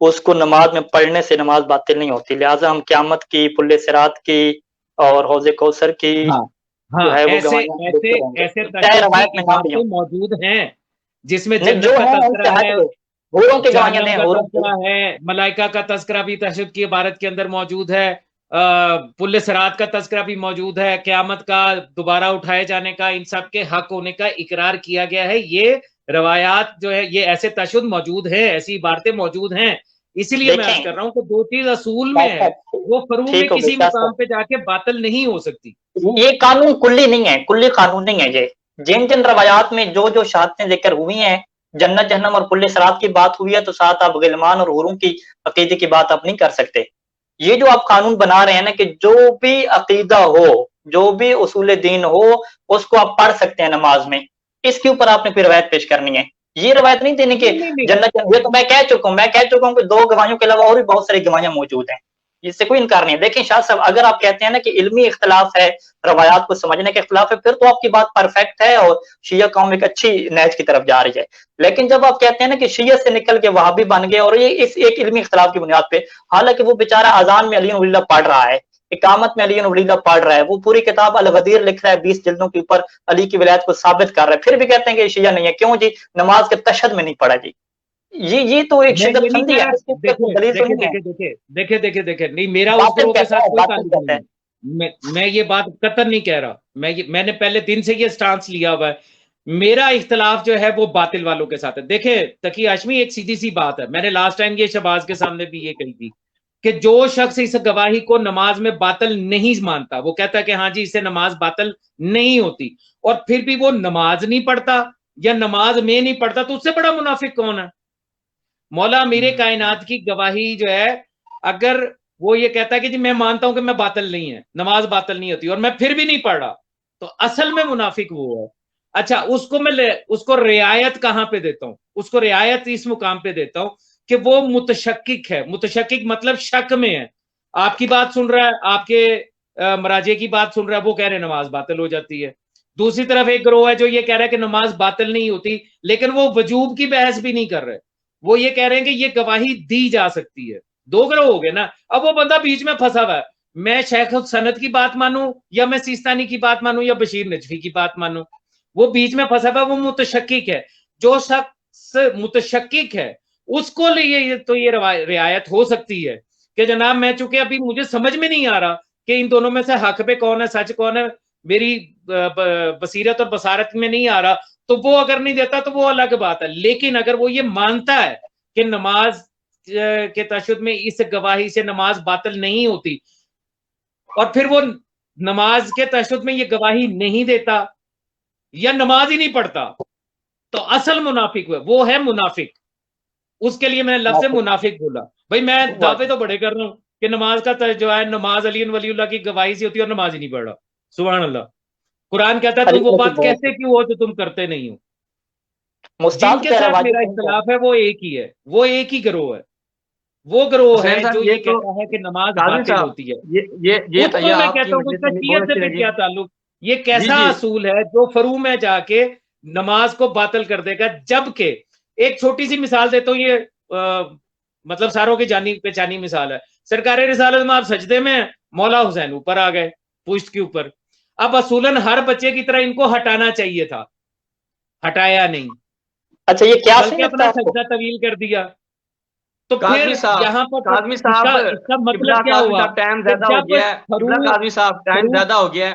اس کو نماز میں پڑھنے سے نماز باطل نہیں ہوتی. لہٰذا ہم قیامت کی, پل صراط کی اور حوض کوثر کی ایسے موجود ہیں جس میں جنت کا تذکرہ ہے, ملائکہ کا تذکرہ بھی تشہد کی عبارت کے اندر موجود ہے, پل صراط کا تذکرہ بھی موجود ہے, قیامت کا دوبارہ اٹھائے جانے کا, ان سب کے حق ہونے کا اقرار کیا گیا ہے. یہ روایات جو ہے یہ ایسے تشہد موجود ہیں, ایسی عبارتیں موجود ہیں. اسی لیے میں عرض کر رہا ہوں کہ جو چیز اصول میں ہے وہ فرو میں کسی مقام پہ جا کے باطل نہیں ہو سکتی. یہ قانون کلی نہیں ہے, کلی قانون نہیں ہے. یہ جن روایات میں جو شہادتیں ذکر ہوئی ہیں, جنت جہنم اور پل صراط کی بات ہوئی ہے, تو ساتھ آپ غلمان اور حوروں کی عقیدے کی بات آپ نہیں کر سکتے. یہ جو آپ قانون بنا رہے ہیں نا کہ جو بھی عقیدہ ہو, جو بھی اصول دین ہو اس کو آپ پڑھ سکتے ہیں نماز میں, اس کے اوپر آپ نے کوئی روایت پیش کرنی ہے. یہ روایت نہیں دینے کہ جنت, یہ تو میں کہہ چکا ہوں کہ 2 گواہیوں کے علاوہ اور بھی بہت ساری گواہیاں موجود ہیں, اس سے کوئی انکار نہیں ہے. دیکھیں شاہ صاحب, اگر آپ کہتے ہیں نا کہ علمی اختلاف ہے, روایات کو سمجھنے کا اختلاف ہے, پھر تو آپ کی بات پرفیکٹ ہے اور شیعہ قوم ایک اچھی نہج کی طرف جا رہی ہے. لیکن جب آپ کہتے ہیں نا کہ شیعہ سے نکل کے وہابی بن گئے, اور یہ اس ایک علمی اختلاف کی بنیاد پہ, حالانکہ وہ بیچارہ اذان میں علی ولی اللہ پڑھ رہا ہے, اقامت میں علی ولی اللہ پڑھ رہا ہے, وہ پوری کتاب الغدیر لکھ رہا ہے 20 جلدوں کے اوپر علی کی ولایت کو ثابت کر رہا ہے, پھر بھی کہتے ہیں کہ یہ شیعہ نہیں ہے. کیوں جی؟ نماز کے تشہد میں نہیں پڑھا جی. یہ تو ایک شدت پسندی ہے. دیکھیں نہیں, میرا اس گروہ کے ساتھ کوئی تعلق نہیں ہے. میں یہ بات قطعاً نہیں کہہ رہا, میں نے پہلے دن سے یہ سٹانس لیا ہوا ہے. میرا اختلاف جو ہے وہ باطل والوں کے ساتھ ہے. دیکھیں تقی ہاشمی, ایک سیدھی سی بات ہے, میں نے لاسٹ ٹائم یہ شہباز کے سامنے بھی یہ کہی تھی کہ جو شخص اس گواہی کو نماز میں باطل نہیں مانتا, وہ کہتا ہے کہ ہاں جی اس سے نماز باطل نہیں ہوتی, اور پھر بھی وہ نماز نہیں پڑھتا یا نماز میں نہیں پڑھتا, تو اس سے بڑا منافق کون ہے؟ مولا امیر کائنات کی گواہی جو ہے, اگر وہ یہ کہتا ہے کہ جی میں مانتا ہوں کہ میں باطل نہیں ہے, نماز باطل نہیں ہوتی, اور میں پھر بھی نہیں پڑھ رہا, تو اصل میں منافق وہ ہے. اچھا, اس کو رعایت کہاں پہ دیتا ہوں؟ اس کو رعایت اس مقام پہ دیتا ہوں کہ وہ متشکک ہے. متشکک مطلب شک میں ہے. آپ کی بات سن رہا ہے, آپ کے مراجع کی بات سن رہا ہے, وہ کہہ رہے ہیں نماز باطل ہو جاتی ہے. دوسری طرف ایک گروہ ہے جو یہ کہہ رہا ہے کہ نماز باطل نہیں ہوتی, لیکن وہ وجوب کی بحث بھی نہیں کر رہے, وہ یہ کہہ رہے ہیں کہ یہ گواہی دی جا سکتی ہے. 2 گروہ ہو گئے نا. اب وہ بندہ بیچ میں پھنسا ہوا ہے, میں شیخ سند کی بات مانوں یا میں سیستانی کی بات مانوں یا بشیر نجفی کی بات مانوں, وہ بیچ میں پھنسا ہوا ہے, وہ متشکک ہے. جو شخص متشکک ہے اس کو لیے تو یہ رعایت ہو سکتی ہے کہ جناب میں چونکہ ابھی مجھے سمجھ میں نہیں آ رہا کہ ان دونوں میں سے حق پہ کون ہے, سچ کون ہے, میری بصیرت اور بصارت میں نہیں آ رہا, تو وہ اگر نہیں دیتا تو وہ الگ بات ہے. لیکن اگر وہ یہ مانتا ہے کہ نماز کے تشہد میں اس گواہی سے نماز باطل نہیں ہوتی, اور پھر وہ نماز کے تشہد میں یہ گواہی نہیں دیتا یا نماز ہی نہیں پڑھتا, تو اصل منافق وہ ہے منافق. اس کے لیے میں نے لفظ منافق بولا. بھائی میں دعوے تو بڑے کر رہا ہوں کہ نماز کا جو ہے نماز علی ولی اللہ کی گواہی سے ہوتی ہے اور نماز ہی نہیں پڑھ رہا. سبحان اللہ. قرآن کہتا ہے تم وہ بات کہتے کیوں ہو جو تم کرتے نہیں ہو. جن کے ساتھ میرا اختلاف ہے وہ ایک ہی ہے, وہ ایک ہی گروہ ہے. وہ گروہ ہے جو یہ کہتا ہے کہ نماز باطل ہوتی ہے. میں کہتا ہوں اس کا شیعت سے کیا تعلق؟ یہ کیسا اصول ہے جو فرو میں جا کے نماز کو باطل کر دے گا؟ جبکہ ایک چھوٹی سی مثال دیتا ہوں, یہ مطلب ساروں کی جانی پہچانی مثال ہے. سرکار رسالت میں آپ سجدے میں, مولا حسین اوپر آ گئے پشت کے اوپر. اب اصولاً ہر بچے کی طرح ان کو ہٹانا چاہیے تھا, ہٹایا نہیں. اچھا, یہ کیا بلکہ اپنا سجدہ طویل کر دیا. تو پھر یہاں پر اس کا مطلب کیا ہوا؟ ٹائم زیادہ ہو گیا ہے.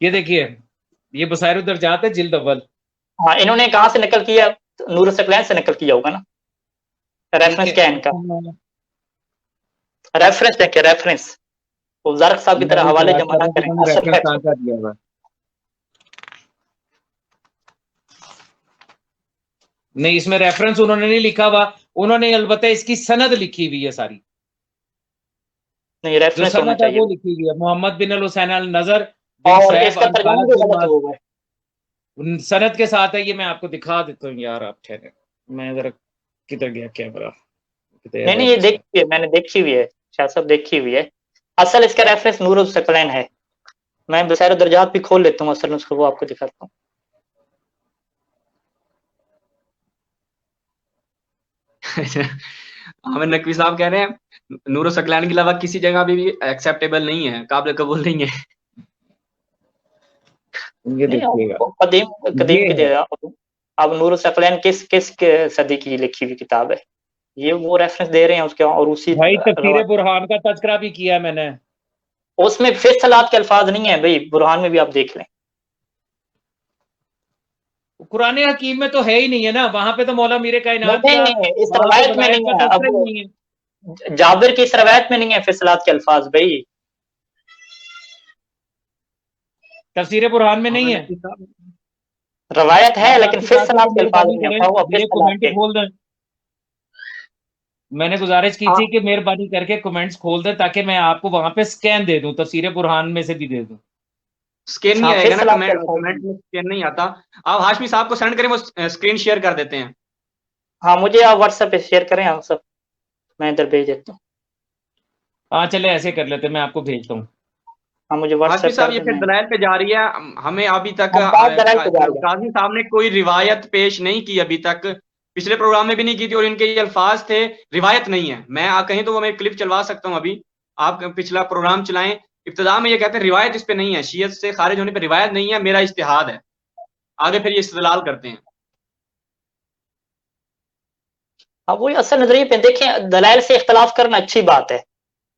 یہ دیکھیے یہ بصائر الدرجات ہے جلد اول. ہاں انہوں نے کہاں سے نقل کیا؟ نور الثقلین سے نقل کیا ہوگا نا. ریفرنس کیا ہے ان کا؟ ریفرنس دیکھیں ریفرنس. وہ زرق صاحب کی طرح حوالے جمع نہ کریں. اصل ریفرنس نہیں، اس میں ریفرنس انہوں نے نہیں لکھا ہوا، انہوں نے البتہ اس کی سند لکھی ہوئی ہے ساری. نہیں جو ریفرنس ہونا سند ہے چاہیے. وہ لکھی ہوئی ہے محمد بن الحسین النظر بن اور صیب اس کا ترجمہ بھی غلط ہوا ہے. سند کے ساتھ ہے. یہ میں آپ کو دکھا دیتا ہوں یار، آپ ٹھہرے، میں ذرا کدھر گیا کیمرہ. نہیں یہ دیکھی ہے میں نے، دیکھی ہوئی ہے شاہ صاحب، دیکھی ہوئی ہے. اصل اس کا ریفرنس نور الثقلین ہے. میں بصائر الدرجات بھی کھول لیتا ہوں اصل اس کو، وہ آپ کو دکھاتا ہوں. عامر نقوی صاحب کہہ رہے ہیں نور الثقلین کے علاوہ کسی جگہ بھی ایکسیپٹیبل نہیں ہے، قابل قبول نہیں ہے. یہ دیکھیے گا قدیم کی جگہ. اب نور الثقلین کس صدی کی لکھی ہوئی کتاب ہے؟ یہ وہ ریفرنس دے رہے ہیں اس کے، اور اسی بھائی تفسیر برہان کا تذکرہ بھی کیا میں نے. اس میں فی صلات کے الفاظ نہیں ہیں بھائی، برہان میں بھی آپ دیکھ لیں. قرآن حکیم میں تو ہے ہی نہیں ہے نا، وہاں پہ تو مولا میر کائنات کا نہیں اس روایت میں نہیں ہے. تذکرہ نہیں ہے. جابر کی اس روایت میں نہیں ہے فی صلات کے الفاظ بھائی. تفسیر برہان میں نہیں ہے. روایت ہے لیکن فی صلات کے الفاظ نہیں ہے. کمنٹ کھول دیں. میں نے گزارش کی تھی کہ مہربانی کر کے کمنٹس کھول دیں تاکہ میں آپ کو وہاں پہ سکین دے دوں، تفسیر برہان میں سے بھی دے دوں. سکین نہیں آئے گا نا، کمنٹ میں سکین نہیں آتا. آپ ہاشمی صاحب کو سینڈ کریں، وہ سکرین شیئر کر دیتے ہیں. ہاں مجھے آپ واٹس ایپ پہ شیئر کریں آپ سب، میں ادھر بھیج دیتا ہوں. ہاں چلے ایسے کر لیتے، میں آپ کو بھیجتا ہوں. ہاں مجھے واٹس ہاشمی ایپ صاحب کر یہ دیں. پھر دلائل پہ جا رہی ہے. ہمیں ابھی تک قاضی قاضی صاحب نے کوئی روایت پیش نہیں کی ابھی تک، پچھلے پروگرام میں بھی نہیں کی تھی، اور ان کے یہ الفاظ تھے روایت نہیں ہے. میں کہیں تو وہ میں کلپ چلوا سکتا ہوں ابھی، آپ پچھلا پروگرام چلائیں. ابتدا میں یہ کہتے ہیں روایت اس پہ نہیں ہے، شیعت سے خارج ہونے پہ روایت نہیں ہے، میرا اجتہاد ہے. آگے پھر یہ استدلال کرتے ہیں. اب وہی اصل نظریے پہ دیکھیں، دلائل سے اختلاف کرنا اچھی بات ہے.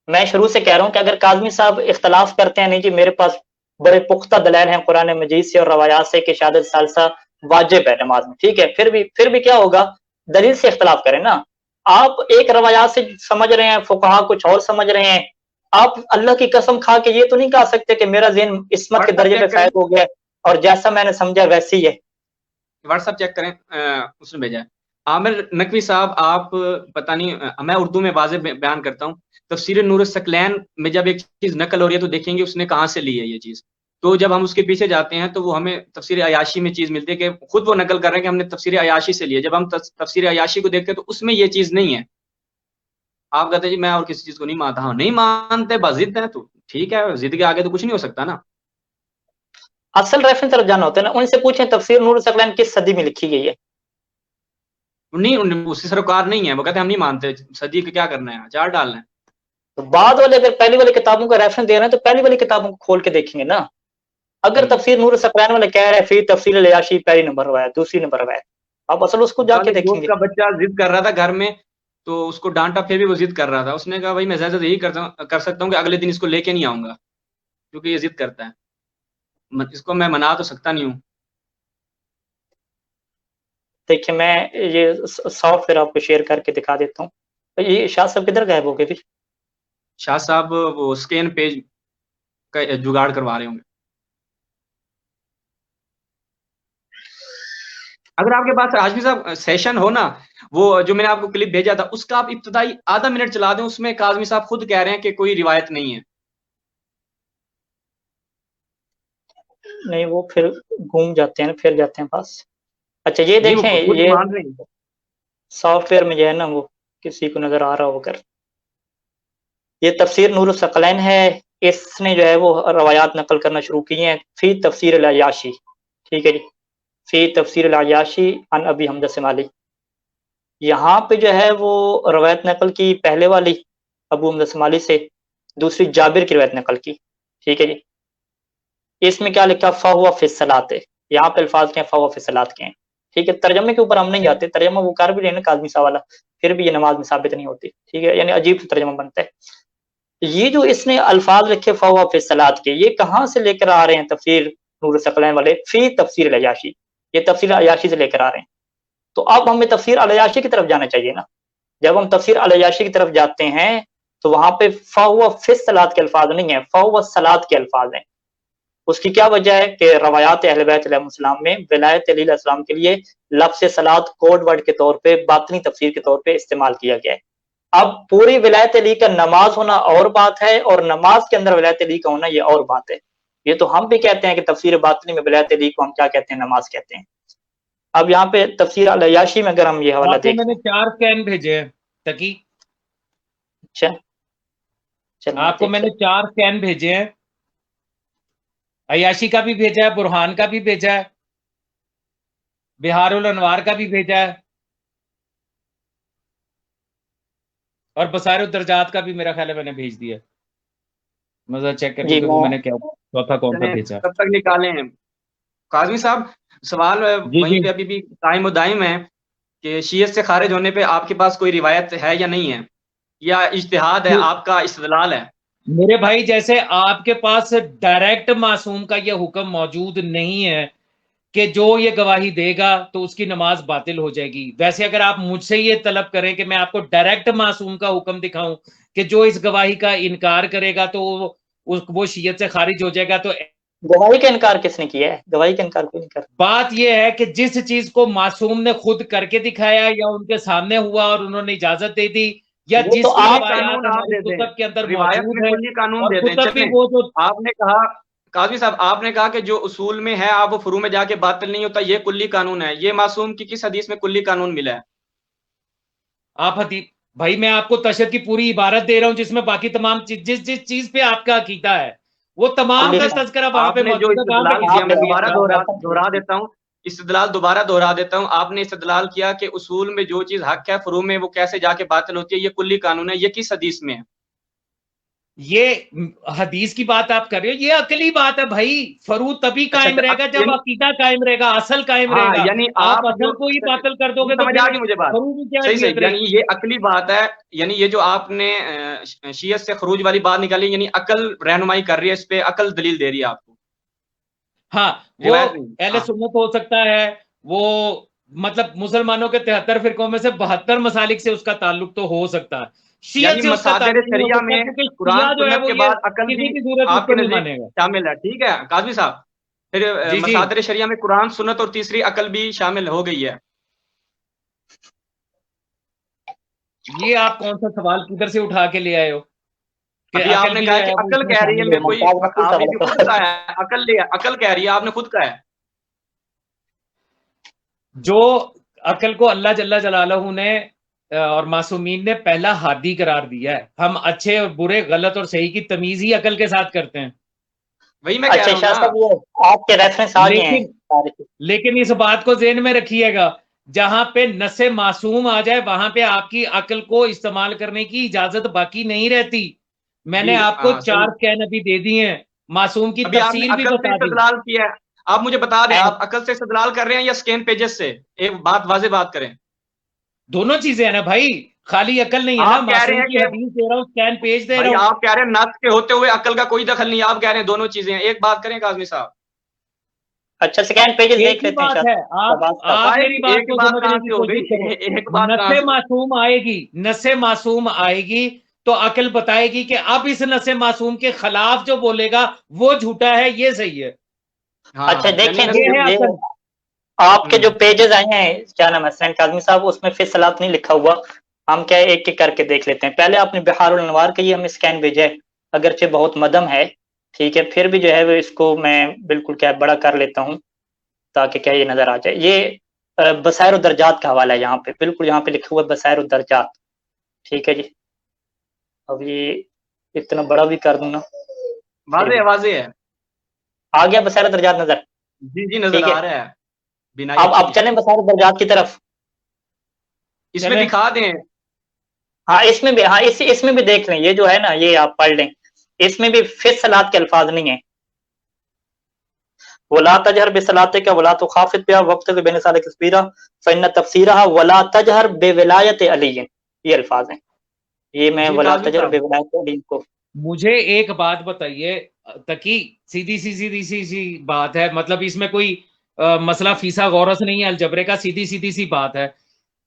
میں شروع سے کہہ رہا ہوں کہ اگر کاظمی صاحب اختلاف کرتے ہیں، نہیں جی میرے پاس بڑے پختہ دلائل ہیں قرآن مجید سے اور روایات سے کہ شہادت ثالثہ واجب ہے نماز میں، ٹھیک ہے، پھر بھی کیا ہوگا؟ دلیل سے اختلاف کریں نا. آپ ایک روایات سے سمجھ رہے ہیں، فقہا کچھ اور سمجھ رہے ہیں. آپ اللہ کی قسم کھا کے یہ تو نہیں کہہ سکتے کہ میرا ذہن عصمت کے درجے پہ فائد ہو گیا اور جیسا میں نے سمجھا ویسے ہی ہے. واٹس ایپ چیک کریں، اس نے بھیجا ہے. عامر نقوی صاحب آپ پتہ نہیں، میں اردو میں واضح بیان کرتا ہوں. تفسیر نور الثقلین میں جب ایک چیز نقل ہو رہی ہے تو دیکھیں گے اس نے کہاں سے لی ہے یہ چیز. تو جب ہم اس کے پیچھے جاتے ہیں تو وہ ہمیں تفسیر عیاشی میں چیز ملتی ہے کہ خود وہ نقل کر رہے ہیں کہ ہم نے تفسیر عیاشی سے لی ہے. جب ہم تفسیر عیاشی کو دیکھتے ہیں تو اس میں یہ چیز نہیں ہے. آپ کہتے ہیں جی میں اور کسی چیز کو نہیں مانتا. ہاں نہیں مانتے، بس ضد ہے تو ٹھیک ہے، ضد کے آگے تو کچھ نہیں ہو سکتا نا. اصل ریفرنس طرف جانا ہوتا ہے نا. ان سے پوچھیں تفسیر نور الثقلین کس صدی میں لکھی گئی ہے. نہیں اس سے سروکار نہیں ہے، وہ کہتے ہیں ہم نہیں مانتے، صدی کا کیا کرنا ہے، اچار ڈالنا ہے. تو بعد والے اگر پہلی والی کتابوں کا ریفرنس دے رہے ہیں تو پہلی والی کتابوں کو کھول کے دیکھیں گے نا. اگر تفسیر نور الثقلین والے کہہ رہے ہیں فی تفسیر العیاشی پہلی نمبر روایت، دوسری نمبر روایت، آپ اصل اس کو جا کے دیکھیں دوست گے. کا بچہ ضد کر رہا تھا گھر میں، تو اس کو ڈانٹا، پھر بھی وہ ضد کر رہا تھا. اس نے کہا بھائی میں زیادہ یہی کر سکتا ہوں کہ اگلے دن اس کو لے کے نہیں آؤں گا کیونکہ یہ ضد کرتا ہے. اس کو میں منا تو سکتا نہیں ہوں. دیکھیں میں یہ سافٹ ویئر آپ کو شیئر کر کے دکھا دیتا ہوں. یہ شاہ صاحب کدھر غائب ہو گئے بھی؟ شاہ صاحب وہ سکین پیج کا جگاڑ کروا رہے ہوں گے. اگر آپ کے پاس ہاشمی صاحب سیشن ہو نا، وہ جو میں نے آپ کو کلپ بھیجا تھا اس کا آپ ابتدائی آدھا منٹ چلا دیں، اس میں کاظمی صاحب خود کہہ رہے ہیں کہ کوئی روایت نہیں ہے. نہیں وہ پھر گھوم جاتے ہیں، پھر جاتے ہیں پاس. اچھا یہ نہیں، وہ دیکھیں، خود یہ مان رہے ہیں. سافٹ ویئر میں جو ہے نا، وہ کسی کو نظر آ رہا ہو کر، یہ تفسیر نور الثقلین ہے. اس نے جو ہے وہ روایات نقل کرنا شروع کی ہیں فی تفسیر العیاشی. ٹھیک ہے جی، فی تفسیر العیاشی عن ابی حمزہ سمالی. یہاں پہ جو ہے وہ روایت نقل کی پہلے والی ابو حمزہ سمالی سے، دوسری جابر کی روایت نقل کی. ٹھیک ہے جی، اس میں کیا لکھا؟ فہو فی الصلاۃ. یہاں پہ الفاظ کے ہیں فہو فی الصلاۃ کے ہیں. ٹھیک ہے، ترجمے کے اوپر ہم نہیں جاتے، ترجمہ وہ کر بھی رہے ہیں کاظمی صاحب والا، پھر بھی یہ نماز میں ثابت نہیں ہوتی. ٹھیک ہے، یعنی عجیب سے ترجمہ بنتا ہے. یہ جو اس نے الفاظ رکھے فہو فی الصلاۃ کے، یہ کہاں سے لے کر آ رہے ہیں تفسیر نور الثقلین والے؟ فی تفسیر العیاشی، یہ تفسیر العیاشی سے لے کر آ رہے ہیں. تو اب ہمیں تفسیر العیاشی کی طرف جانا چاہیے نا. جب ہم تفسیر العیاشی کی طرف جاتے ہیں تو وہاں پہ فہو فی الصلاۃ کے الفاظ نہیں ہیں، فہو الصلاۃ کے الفاظ ہیں. اس کی کیا وجہ ہے کہ روایات اہل بیت علیہ السلام میں ولایت علی علیہ السلام کے لیے لفظ صلاۃ کوڈ ورڈ کے طور پہ، باطنی تفسیر کے طور پہ استعمال کیا گیا ہے. اب پوری ولایت علی کا نماز ہونا اور بات ہے، اور نماز کے اندر ولایت علی کا ہونا یہ اور بات ہے. یہ تو ہم بھی کہتے ہیں کہ تفسیر باطنی میں ولایت علی کو ہم کیا کہتے ہیں؟ نماز کہتے ہیں. اب یہاں پہ تفسیر العیاشی میں اگر ہم یہ حوالہ دیکھیں، میں نے 4 سکین بھیجے ہیں تقی. اچھا چلیں آپ کو میں نے 4 سکین بھیجے ہیں، عیاشی کا بھی بھیجا ہے، برہان کا بھی بھیجا ہے، بہار الانوار کا بھی بھیجا ہے، اور بصائر الدرجات کا بھی میرا خیال ہے میں نے بھیج دیا. مزہ چیک کر لوں کہ وہ میں نے کیا چوتھا کون سا بھیجا. کب تک نکالے ہیں قاضمی صاحب؟ سوال وہیں پہ ابھی بھی قائم و دائم ہے کہ شیعت سے خارج ہونے پہ آپ کے پاس کوئی روایت ہے یا نہیں ہے، یا اجتہاد ہے آپ کا، استدلال ہے؟ میرے بھائی جیسے آپ کے پاس ڈائریکٹ معصوم کا یہ حکم موجود نہیں ہے کہ جو یہ گواہی دے گا تو اس کی نماز باطل ہو جائے گی، ویسے اگر آپ مجھ سے یہ طلب کریں کہ میں آپ کو ڈائریکٹ معصوم کا حکم دکھاؤں کہ جو اس گواہی کا انکار کرے گا تو وہ شیعت سے خارج ہو جائے گا، تو گواہی کا انکار کس نے کیا ہے؟ گواہی کا انکار کوئی نہیں کرتا. بات یہ ہے کہ جس چیز کو معصوم نے خود کر کے دکھایا یا ان کے سامنے ہوا اور انہوں نے اجازت دے دی، یا جس تو آپ روایات ہماری کتب کے اندر روایت موجود میں ہے، کلی قانون اور دے دیں. کتب بھی وہ جو آپ نے کہا قاضی صاحب، آپ نے کہا کہ جو اصول میں ہے آپ وہ فروع میں جا کے باطل نہیں ہوتا، یہ کلی قانون ہے. یہ معصوم کی کس حدیث میں کلی قانون ملا ہے؟ آپ حدیث بھائی میں آپ کو تشہد کی پوری عبارت دے رہا ہوں جس میں باقی تمام جس چیز پہ آپ کا عقیدہ ہے وہ تمام کا تذکرہ وہاں پہ جو موجود ہے. استدلال کیا، میں دوبارہ دوہرا دیتا ہوں، استدلال دوبارہ دوہرا دیتا ہوں. آپ نے استدلال کیا کہ اصول میں جو چیز حق ہے فروع میں وہ کیسے جا کے باطل ہوتی ہے، یہ کلی قانون ہے. یہ کس حدیث میں ہے؟ یہ حدیث کی بات آپ کر رہے ہو، یہ عقلی بات ہے بھائی. فروع تبھی قائم رہے گا جب عقیدہ قائم رہے گا، اصل قائم رہے گا. یعنی آپ اصل کو ہی باطل کر دو گے تو سمجھ آ گئی مجھے بات. صحیح، یعنی یہ عقلی بات ہے. یعنی یہ جو آپ نے شیعت سے خروج والی بات نکالی، یعنی عقل رہنمائی کر رہی ہے، اس پہ عقل دلیل دے رہی ہے آپ کو. ہاں وہ اہل سنت ہو سکتا ہے، وہ مطلب مسلمانوں کے 73 فرقوں میں سے 72 مسالک سے اس کا تعلق تو ہو سکتا ہے. یعنی مصادر شریعہ میں قرآن سنت کے بعد عقل بھی آپ کے نزدیک شامل ہے. ٹھیک ہے قاضی صاحب، پھر مصادر شریعہ میں قرآن سنت اور تیسری عقل بھی شامل ہو گئی ہے. یہ آپ کون سا سوال کدھر سے اٹھا کے لے آئے ہو؟ ابھی آپ نے کہا کہ عقل کہہ رہی ہے، میں کوئی آپ نے خود کہا ہے عقل کہہ رہی ہے، آپ نے خود کہا ہے. جو عقل کو اللہ جل جلالہ نے اور معصومین نے پہلا ہادی قرار دیا ہے. ہم اچھے اور برے، غلط اور صحیح کی تمیز ہی عقل کے ساتھ کرتے ہیں. وہی میں کہہ رہا ہوں آپ کے ریفرنس آ گئے ہیں. لیکن اس بات کو ذہن میں رکھیے گا، جہاں پہ نص معصوم آ جائے وہاں پہ آپ کی عقل کو استعمال کرنے کی اجازت باقی نہیں رہتی. میں نے آپ کو 4 سکین ابھی دے دی ہیں، معصوم کی تفسیر بھی بتا دی. آپ مجھے بتا دیں، آپ عقل سے استدلال کر رہے ہیں یا سکین پیجز سے؟ ایک بات واضح بات کریں. دونوں چیزیں ہیں نا بھائی، خالی عقل نہیں ہے نا. معصوم کی حدیث دے رہا ہوں، سکین پیج دے رہا ہوں. آپ کہہ رہے ہیں نص کے ہوتے ہوئے عقل کا کوئی دخل نہیں، آپ کہہ رہے ہیں دونوں چیزیں ہیں. ایک بات کریں قاضمی صاحب. اچھا سکین پیجز دیکھ لیتے ہیں. آپ میری بات کو سمجھنے کی کوشش کریں. نص معصوم آئے گی، نص معصوم آئے گی تو عقل بتائے گی کہ اب اس نص معصوم کے خلاف جو بولے گا وہ جھوٹا ہے، یہ صحیح ہے. اچھا دیکھیں آپ کے جو پیجز آئے ہیں، کیا نام ہے حسین کاظمی صاحب، اس میں فی الصلاۃ نہیں لکھا ہوا. ہم کیا ایک ایک کر کے دیکھ لیتے ہیں. پہلے آپ نے بہار الانوار کے یہ ہمیں سکین بھیجا ہے، اگرچہ بہت مدم ہے، ٹھیک ہے، پھر بھی جو ہے وہ اس کو میں بالکل کیا بڑا کر لیتا ہوں تاکہ کیا یہ نظر آ جائے. یہ بصائر الدرجات کا حوالہ ہے، یہاں پہ بالکل یہاں پہ لکھا ہوا ہے بصائر الدرجات. ٹھیک ہے جی، اب یہ اتنا بڑا بھی کر دوں نا، واضح ہے. آ گیا بصائر الدرجات نظر؟ جی نظر آ رہا ہے. اب چلیں بصائر الدرجات کی طرف. اس میں دکھا دیں. ہاں اس میں بھی، ہاں اس میں بھی دیکھ لیں. یہ جو ہے نا، یہ آپ پڑھ لیں، اس میں بھی فی الصلاۃ کے الفاظ نہیں ہیں. ولا تجہر بصلاتک ولا تخافت بها وابتغ بین ذلک سبیلا فإن تفسیرها ولا تجہر بولایت علی، یہ الفاظ ہیں. یہ میں ولا تجہر بولایت علی کو مجھے ایک بات بتائیے تقی، سیدھی سی بات ہے، مطلب اس میں کوئی مسئلہ فیسا غورس نہیں ہے، الجبرے کا سیدھی سی بات ہے.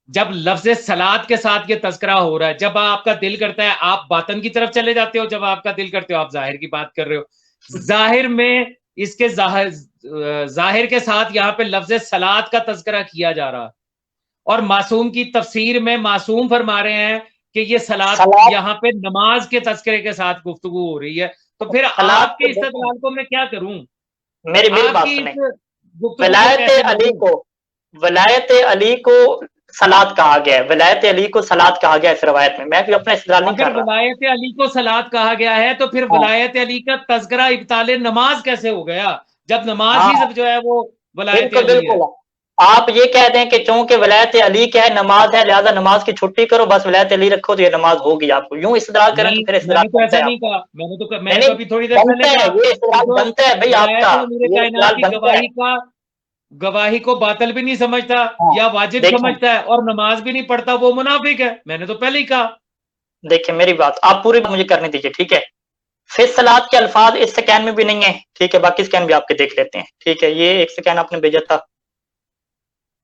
جب لفظ سلاد کے ساتھ یہ تذکرہ ہو رہا ہے، جب آپ کا دل کرتا ہے آپ باطن کی طرف چلے جاتے ہو، جب آپ کا دل کرتے ہو آپ ظاہر کی بات کر رہے ہو. ظاہر میں اس کے ظاہر کے ساتھ یہاں پہ لفظ سلاد کا تذکرہ کیا جا رہا، اور معصوم کی تفسیر میں معصوم فرما رہے ہیں کہ یہ سلاد یہاں پہ نماز کے تذکرے کے ساتھ گفتگو ہو رہی ہے. تو پھر آپ کے استدلال کو میں کیا کروں؟ میری آپ بات کی سنیں. گفتگو کو کیسے مانوں؟ ولایت علی کو سلاد کہا گیا ہے، ولایت علی کو سلاد کہا گیا ہے اس روایت میں. میں بھی اپنا استدلال نہیں اگر کر رہا. ولایت علی کو سلاد کہا گیا ہے تو پھر ولایت علی کا تذکرہ ابطال نماز کیسے ہو گیا، جب نماز ہی سب جو ہے وہ ولایت بالکل علی ہے؟ بالکل. آپ یہ کہہ دیں کہ چونکہ ولایت علی کیا ہے نماز ہے، لہذا نماز کی چھٹی کرو، بس ولایت علی رکھو تو یہ نماز ہوگی. آپ کو یوں استدلال کریں تو نہیں، پھر میں استدلال نے تو بنتا ایسا ہے. نہیں آپ کہا، میں نے تو نہیں ابھی تھوڑی دیر پہلے بنتا ہے، کہا یہ کہ استدلال جو بنتا ہے بھائی آپ ولایت کا، امیر یہ کائنات استدلال کی بنتا ہے. گواہی کو باطل بھی نہیں سمجھتا یا واجب دیکھیں سمجھتا ہے اور نماز بھی نہیں پڑھتا، وہ منافق ہے. میں نے تو پہلے ہی کہا. دیکھیں میری بات آپ پوری مجھے کرنے دیجیے، ٹھیک ہے. فی الصلاۃ کے الفاظ اس سکین میں بھی نہیں ہے، ٹھیک ہے. باقی سکین بھی آپ کے دیکھ لیتے ہیں، ٹھیک ہے. یہ ایک سکین آپ نے بھیجا تھا،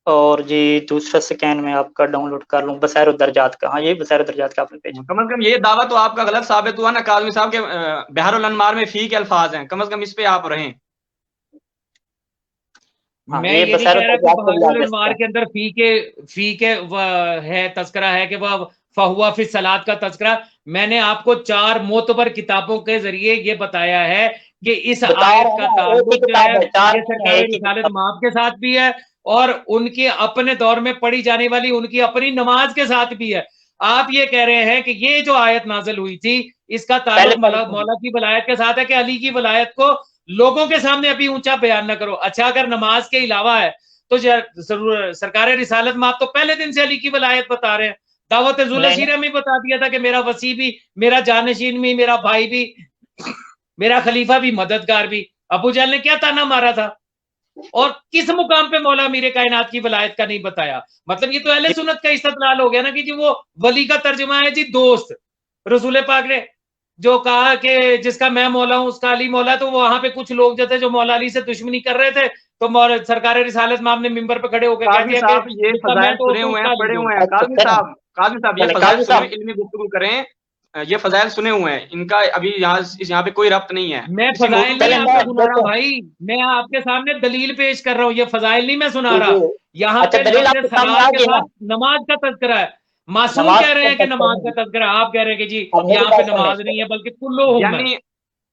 اور جی دوسرا سکین میں آپ کا ڈاؤن لوڈ کر لوں، بصائر الدرجات کا. ہاں یہ بصائر الدرجات کا آپ نے بھیجا. کم از کم یہ دعویٰ تو آپ کا غلط ثابت ہوا نا کاظمی صاحب کے بحر الانوار میں فی کے الفاظ ہیں، کم از کم اس پہ آپ رہیں. میں یہ نہیں بصائر کہہ رہا کہ الدرجات کو بھی بہار آپ دیکھ الانوار سکتے کے اندر فی کے ہے تذکرہ ہے کہ وہ فہوا فی الصلاۃ کا تذکرہ. میں نے آپ کو 4 معتبر کتابوں کے ذریعے یہ بتایا ہے کہ اس ہیں. بتا آیت رہے کا ہیں نا، ایک ہی تعلق جو ہے کتاب ہے، چار یہ نہیں ہے، سرکار ایک ہی رسالت کتاب. مآب کے ساتھ بھی ہے، اور ان کے اپنے دور میں پڑھی جانے والی ان کی اپنی نماز کے ساتھ بھی ہے. آپ یہ کہہ رہے ہیں کہ یہ جو آیت نازل ہوئی تھی اس کا پہلے تعلق پہلے مولا کی ولایت کے ساتھ ہے کہ علی کی ولایت کو لوگوں کے سامنے ابھی اونچا بیان نہ کرو. اچھا اگر نماز کے علاوہ ہے تو سرکار رسالت میں آپ تو پہلے دن سے علی کی ولایت بتا رہے ہیں. دعوت ذل نہیں سیرہ میں بتا دیا تھا کہ میرا وسیع بھی، میرا جانشین بھی، میرا بھائی بھی، میرا خلیفہ بھی، مددگار بھی. ابو جہل نے کیا تانا مارا تھا، اور کس مقام پہ مولا امیر کائنات کی ولایت کا نہیں بتایا؟ مطلب یہ تو اہل سنت کا استدلال ہو گیا نا کہ جی وہ ولی کا ترجمہ ہے جی دوست. رسول پاک نے جو کہا کہ جس کا میں مولا ہوں اس کا علی مولا ہے، تو وہاں پہ کچھ لوگ جو تھے جو مولا علی سے دشمنی کر رہے تھے، تو سرکار رسالت میں آپ نے ممبر پہ کھڑے ہو کے کہہ قاضی دیا کہ صاحب یہ جس کا میں فضائل سنے دوست ہوں اس ہوئے ہیں، کا علی پڑھے ہوئے دوست. ہیں. اچھا قاضی صاحب یہ چلیں فضائل قاضی سنے، صاحب علمی گفتگو کریں. یہ فضائل سنے ہوئے ہیں، ان کا ابھی یہاں پہ کوئی ربط نہیں ہے. میں کسی موضوع فضائل پہ نہیں چلیں آپ میں کو سنا رہا دیکھیں بھائی، میں آپ کے سامنے دلیل پیش کر رہا ہوں. یہ فضائل نہیں میں سنا جی رہا. جی. یہاں اچھا پہ دلیل آپ لفظ کے سامنے آ سلاد کے گئی نا، ساتھ نماز کا تذکرہ ہے. معصوم نماز کہہ رہے کا ہیں کہ تذکرہ نماز نہیں. کا تذکرہ، آپ کہہ رہے ہیں کہ جی اب میری یہاں پہ بات نماز نہیں ہے سنیں. بلکہ کلہم ہے. یعنی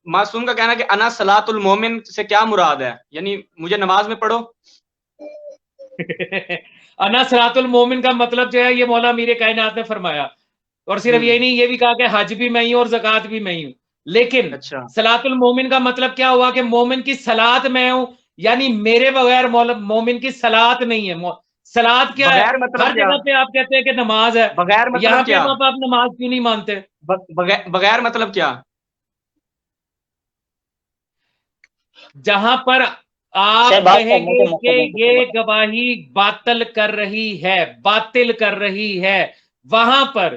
معصوم کا کہنا ہے کہ انا صلاۃ المومن سے کیا مراد ہے، یعنی مجھے نماز میں پڑھو. انا صراط المومن کا مطلب جو ہے یہ مولا امیر کائنات نے فرمایا. اور صرف یہی نہیں، یہ بھی کہا کہ حج بھی میں ہی ہوں اور زکوٰۃ بھی میں ہی ہوں. لیکن اچھا صلاۃ المومن کا مطلب کیا ہوا کہ مومن کی صلاۃ میں ہوں، یعنی میرے بغیر مومن کی صلاۃ نہیں ہے. صلاۃ کیا ہے؟ بغیر مطلب ہر کیا؟ جگہ پہ آپ کہتے ہیں کہ نماز ہے، بغیر یہاں مطلب پہ کیا؟ آپ نماز کیوں نہیں مانتے؟ بغیر مطلب کیا؟ جہاں پر آپ شہباز کہیں صاحب گے مجھے موقع کہ دیں تو پھر یہ بتائیں. گواہی باطل کر رہی ہے، وہاں پر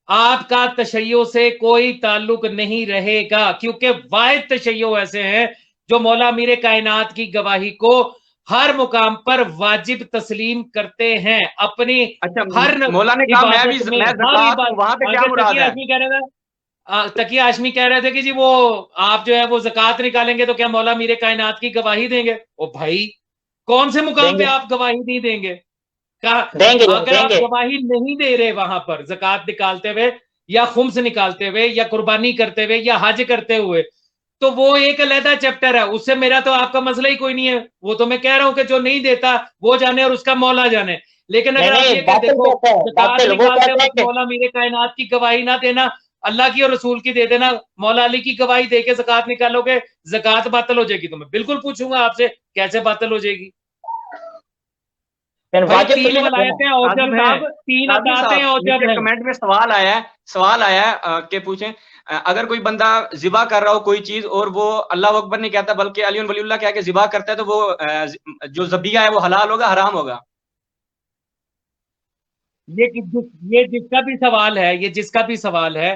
آپ کا تشیع سے کوئی تعلق نہیں رہے گا، کیونکہ واحد تشیع ایسے ہیں جو مولا امیر کائنات کی گواہی کو ہر مقام پر واجب تسلیم کرتے ہیں اپنی اچھا ہر مولا نے کہا عبادت میں. میں ہر زکوٰۃ ہوں، عبادت وہاں پہ کیا آگے مراد تقی ہے؟ ہاشمی کہہ رہے تھے، تقی ہاشمی کہہ رہے تھے کہ جی وہ آپ جو ہے وہ زکوٰۃ نکالیں گے تو کیا مولا امیر کائنات کی گواہی دیں گے؟ او بھائی کون سے دیں مقام پہ گے آپ گواہی نہیں دیں گے؟ دیں گے اگر دیں آپ گے. گواہی نہیں دے رہے وہاں پر زکوٰۃ نکالتے ہوئے یا خمس نکالتے ہوئے یا قربانی کرتے ہوئے یا حج کرتے ہوئے، تو وہ ایک علیحدہ چیپٹر ہے، اس سے میرا تو آپ کا مسئلہ ہی کوئی نہیں ہے. وہ تو میں کہہ رہا ہوں کہ جو نہیں دیتا وہ جانے اور اس کا مولا جانے. لیکن اگر آپ نہیں یہ کہ باطل دیکھو کہتے ہیں، زکوٰۃ باطل وہ نکالتے کہتے ہیں وقت کہ مولا میرے کائنات کی گواہی نہ دینا، اللہ کی اور رسول کی دے دینا. مولا علی کی گواہی دے کے زکوٰۃ نکالو گے، زکوٰۃ باطل ہو جائے گی. تو میں بالکل پوچھوں گا آپ سے کیسے باطل ہو جائے گی؟ بھائی واجب تو 3 یہ ہے نا. ولایتیں اوجب ہیں، 3 اطاعتیں اوجب نیچے ہیں. کمنٹ میں سوال آیا ہے کہ پوچھیں اگر کوئی بندہ ذبح کر رہا ہو کوئی چیز اور وہ اللہ اکبر نہیں کہتا بلکہ علی ولی اللہ کہہ کے ذبح کرتا ہے، تو وہ جو ذبیحہ ہے وہ حلال ہوگا حرام ہوگا؟ یہ جس کا بھی سوال ہے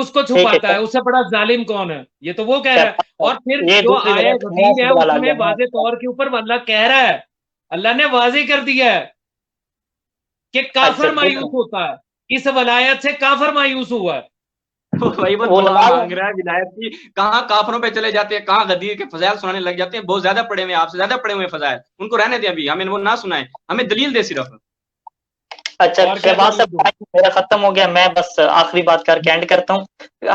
اس کو چھپاتا ہے، اس سے بڑا ظالم کون ہے؟ یہ تو وہ کہہ رہا ہے. اور پھر یہ جو دوسری آیا جگہ غدیر ہے اس میں گیا واضح طور کے اوپر اللہ کہہ رہا ہے، اللہ نے واضح کر دیا ہے کہ کافر مایوس ہوتا ہے، اس ولایت سے کافر مایوس ہوا ہے. وہی وہ دعا مانگ رہا ہے ولایت کی. کہاں کافروں پہ چلے جاتے ہیں، کہاں غدیر کے فضائل سنانے لگ جاتے ہیں. بہت زیادہ پڑھے ہوئے، آپ سے زیادہ پڑھے ہوئے فضائل، ان کو رہنے دیں ابھی، ہمیں وہ نہ سنائیں، ہمیں دلیل دے صرف. اچھا شہباز صاحب میرا ختم ہو گیا، میں بس آخری بات کر کے اینڈ کرتا ہوں.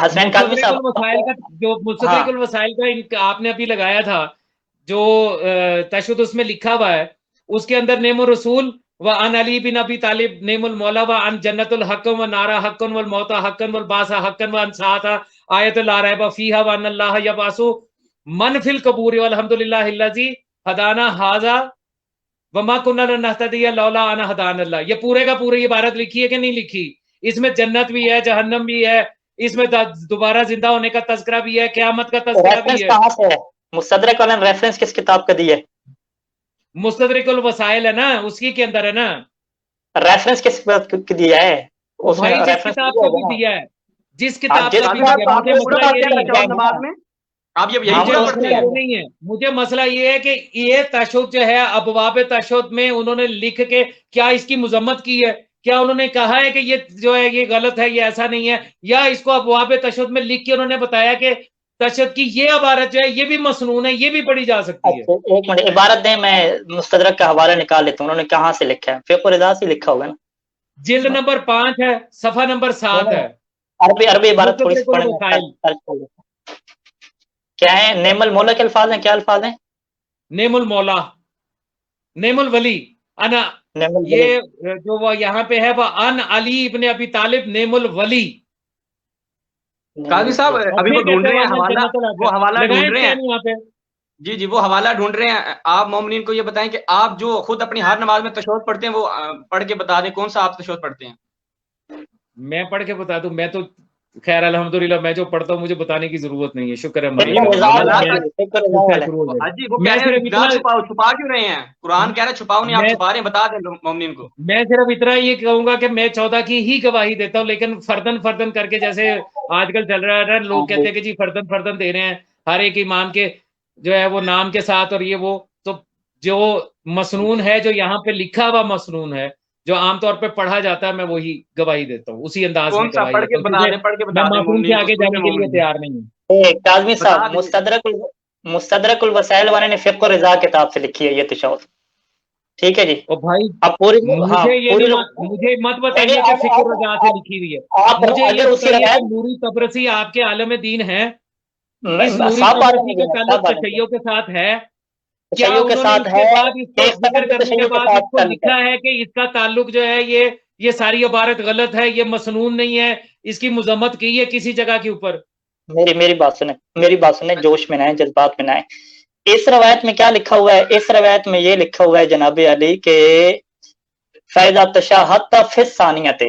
حسین کاظمی صاحب الوسائل کا جو مستدرک الوسائل کا آپ نے ابھی لگایا تھا، جو تشہد اس میں لکھا ہوا ہے، اس کے اندر نعم الرسول و ان علی بن ابی طالب نعم المولا و ان جنت الحکم و نارا حقن والموت حقن والباس حقن و ان ساعتا آیت لا ریب فیہا و ان اللہ یبعث من فی القبور والحمدللہ الذی ہدانا ھذا وما کننا لنہتدی لولا ان ہدانا اللہ. یہ پورے کا پورے عبارت لکھی ہے کہ نہیں لکھی؟ اس میں جنت بھی ہے، جہنم بھی ہے، اس میں دوبارہ زندہ ہونے کا تذکرہ بھی ہے، قیامت کا تذکرہ بھی ہے. کہاں سے ہے مستدرک والا ریفرنس کس کتاب کا دی ہے؟ مستدرک الوسائل ہے نا، اسی کے اندر ہے نا. ریفرنس کس کو دیا ہے؟ بھائی جس کتاب کو بھی دیا ہے، جس کتاب کا بھی دیا ہے. مجھے مسئلہ یہ نہیں ہے، آپ یہ یہی چیز پڑھتے ہیں. نہیں ہے مجھے مسئلہ یہ ہے کہ یہ تشہد جو ہے ابواب تشہد میں انہوں نے لکھ کے کیا اس کی مذمت کی ہے؟ کیا انہوں نے کہا ہے کہ یہ جو ہے یہ غلط ہے، یہ ایسا نہیں ہے؟ یا اس کو ابواب تشہد میں لکھ کے انہوں نے بتایا کہ تشہد کی یہ عبارت جو ہے یہ بھی مسنون ہے، یہ بھی پڑھی جا سکتی ہے؟ ایک منٹ عبارت دیں، میں مستدرک کا حوالہ نکال لیتا ہوں. انہوں نے کہاں سے لکھا ہے؟ فقہ الرضا سے لکھا ہوگا نا. جلد نمبر 5 ہے، صفحہ نمبر 7 ہے. عربی عبارت تھوڑی سی پڑھیں. کیا ہے؟ نعم المولا کے الفاظ ہیں، کیا الفاظ ہیں؟ نعم المولا، نعم الولی، انا یہ جو وہ یہاں پہ ہے وہ ان علی ابن ابی طالب نعم الولی. قاضی صاحب ابھی وہ ڈھونڈ رہے ہیں حوالہ، وہ حوالہ ڈھونڈ رہے ہیں. جی وہ حوالہ ڈھونڈ رہے ہیں. آپ مومنین کو یہ بتائیں کہ آپ جو خود اپنی ہر نماز میں تشہد پڑھتے ہیں وہ پڑھ کے بتا دیں کون سا آپ تشہد پڑھتے ہیں. میں پڑھ کے بتا دوں؟ میں تو خیر الحمدللہ میں جو پڑھتا ہوں مجھے بتانے کی ضرورت نہیں ہے. شکر ہے چھپا کیوں رہے ہیں؟ قرآن کہہ رہے چھپاؤ نہیں، آپ چھپا رہے ہیں، بتا دیں مومنین کو. میں صرف اتنا یہ کہوں گا کہ میں 14 کی ہی گواہی دیتا ہوں، لیکن فردن کر کے جیسے آج کل چل رہا ہے لوگ کہتے ہیں کہ جی فردن دے رہے ہیں ہر ایک امام کے جو ہے وہ نام کے ساتھ، اور یہ وہ تو جو مسنون ہے جو یہاں پہ لکھا ہوا مسنون ہے جو عام طور پہ پڑھا جاتا ہے میں وہی گواہی دیتا ہوں، اسی انداز میں گواہی دیتا ہوں. میں معصوم سے آگے جانے کے لیے تیار نہیں ہوں. کاظمی صاحب مستدرک الوسائل والے نے فقہ الرضا کتاب سے لکھی ہے یہ تشہد، ٹھیک ہے جی. بھائی اب پوری مجھے مت بتائیے کہ فقہ الرضا سے لکھی ہوئی ہے. مجھے یہ بتائیے کہ نوری طبرسی آپ کے عالم دین ہیں، اس نوری طبرسی کا تعلق تشیع کے ساتھ ہے؟ کیا انہوں نے اس کے بعد اس کو ذکر کرنے کے بعد اس کو لکھا ہے کہ اس کا تعلق جو ہے یہ ساری عبارت غلط ہے، یہ مسنون نہیں ہے، اس کی مذمت کی ہے کسی جگہ کے اوپر؟ میری بات سنیں، جوش میں نہ آئیں، جذبات میں نہ آئیں. اس روایت میں کیا لکھا ہوا ہے؟ اس روایت میں یہ لکھا ہوا ہے جناب علی کہ فَإِذَا تَشَاهَدْتَ فِي الثَّانِيَةِ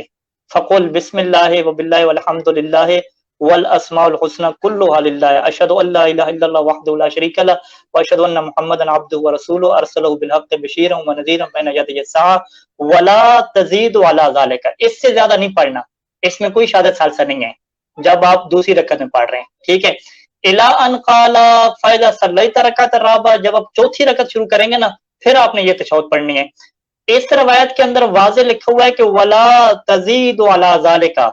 فَقُلْ بِسْمِ اللَّهِ وَبِاللَّهِ وَالْحَمْدُ لِلَّهِ والاسماء الحسنى كلها لله اشهد ان لا اله الا الله وحده لا شريك له واشهد ان محمدا عبده ورسوله ارسله بالحق بشيرا ونذيرا بين يدي الساعه ولا تزيد على ذلك. اس سے زیادہ نہیں پڑھنا، اس میں کوئی شہادت ثالثہ نہیں ہے جب آپ دوسری رکعت میں پڑھ رہے ہیں، ٹھیک ہے. الا ان قال فاذا صليت ركعه الرابعه، جب آپ چوتھی رکعت شروع کریں گے نا پھر آپ نے یہ تشہد پڑھنی ہے. اس روایت کے اندر واضح لکھا ہوا ہے کہ ولا تزيد على ذلك،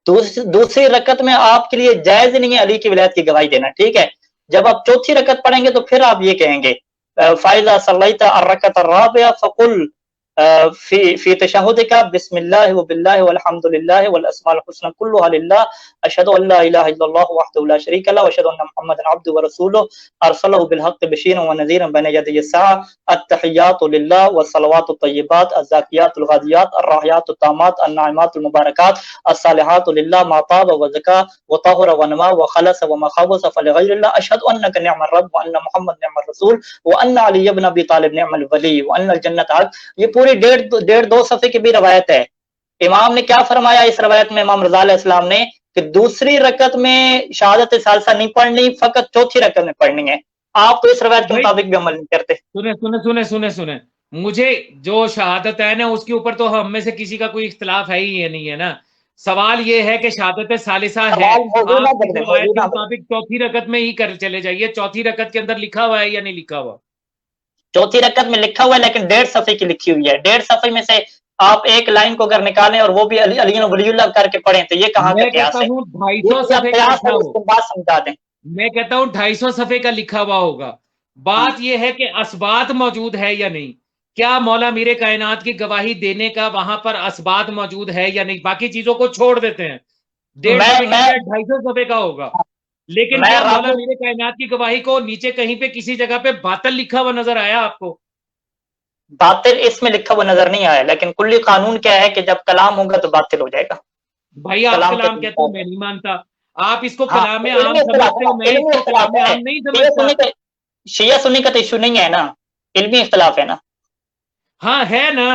دوسری رکعت میں آپ کے لیے جائز نہیں ہے علی کی ولایت کی گواہی دینا، ٹھیک ہے. جب آپ چوتھی رکعت پڑھیں گے تو پھر آپ یہ کہیں گے فَإِذَا صَلَّيْتَ الرَّكْعَةَ الرَّابِعَةَ فَقُلْ فی تشہدک بسم اللہ وباللہ والحمد للہ والاسماء الحسنى كلها للہ اشهد ان لا الہ الا اللہ وحدہ لا شریک له واشهد ان محمدا عبده ورسولہ ارسلہ بالحق بشیرا ونذیرا بین یدی الساعة التحیات للہ والصلوات الطیبات الزاکیات الغادیات الراحیات التامات الناعمات المبارکات الصالحات للہ ما طاب وزکا وطهر ونما وخلص وما خبث فلغیر اللہ اشهد انک نعم الرب وان محمد نعم الرسول وان علی بن ابی طالب نعم الولی وان الجنت حق. یہ پوری ڈیڑھ دو صفحے کی بھی روایت ہے. امام نے کیا فرمایا اس روایت میں؟ امام رضا علیہ السلام نے کہ دوسری رکعت میں شہادت ثالثہ نہیں پڑھنی، فقط چوتھی رکعت میں پڑھنی ہے. آپ تو اس روایت کے مطابق بھی عمل نہیں کرتے. سنیں مجھے جو شہادت ہے نا اس کے اوپر تو ہم میں سے کسی کا کوئی اختلاف ہے ہی نہیں ہے نا. سوال یہ ہے کہ شہادت ثالثہ ہے، سوال موضوع نہ آپ کی بدلیں، روایت موضوع کے نہ مطابق چوتھی رکعت میں ہی کر چلے جائیے، چوتھی رکعت کے اندر لکھا ہوا ہے یا نہیں لکھا ہوا؟ چوتھی رکعت میں لکھا ہوا ہے لیکن 1.5 صفحے کی لکھی ہوئی ہے، 1.5 صفحے میں سے آپ ایک لائن کو اگر نکالیں اور وہ بھی علی ولی اللہ کر کے پڑھیں تو یہ کہاں کا میں قیاس کہتا ہے؟ ہوں 250 یہ صفحے کا قیاس لکھا ہے، ہو، اس کو بات سمجھا دیں۔ میں کہتا ہوں 250 صفحے کا لکھا ہوا ہوگا، بات یہ ہے کہ اسبات موجود ہے یا نہیں، کیا مولا میر کائنات کی گواہی دینے کا وہاں پر اسبات موجود ہے یا نہیں، باقی چیزوں کو چھوڑ دیتے ہیں، 1.5 صفحے کا کیا 250 صفحے کا ہوگا، لیکن کیا مولا میر کائنات کی گواہی کو نیچے کہیں پہ کسی جگہ پہ باطل لکھا ہوا نظر آیا آپ کو؟ باطل اس میں لکھا ہوا نظر نہیں آیا، لیکن کلی قانون کیا ہے کہ جب کلام ہوگا تو باطل ہو جائے گا۔ بھائی آپ کلام کہتے ہو، میں نہیں مانتا، آپ اس کو کلام عام سمجھتے ہو، میں اس کو کلام عام نہیں سمجھتا۔ شیعہ سنی کا تو ایشو نہیں ہے نا، علمی اختلاف ہے نا۔ ہاں ہے نا،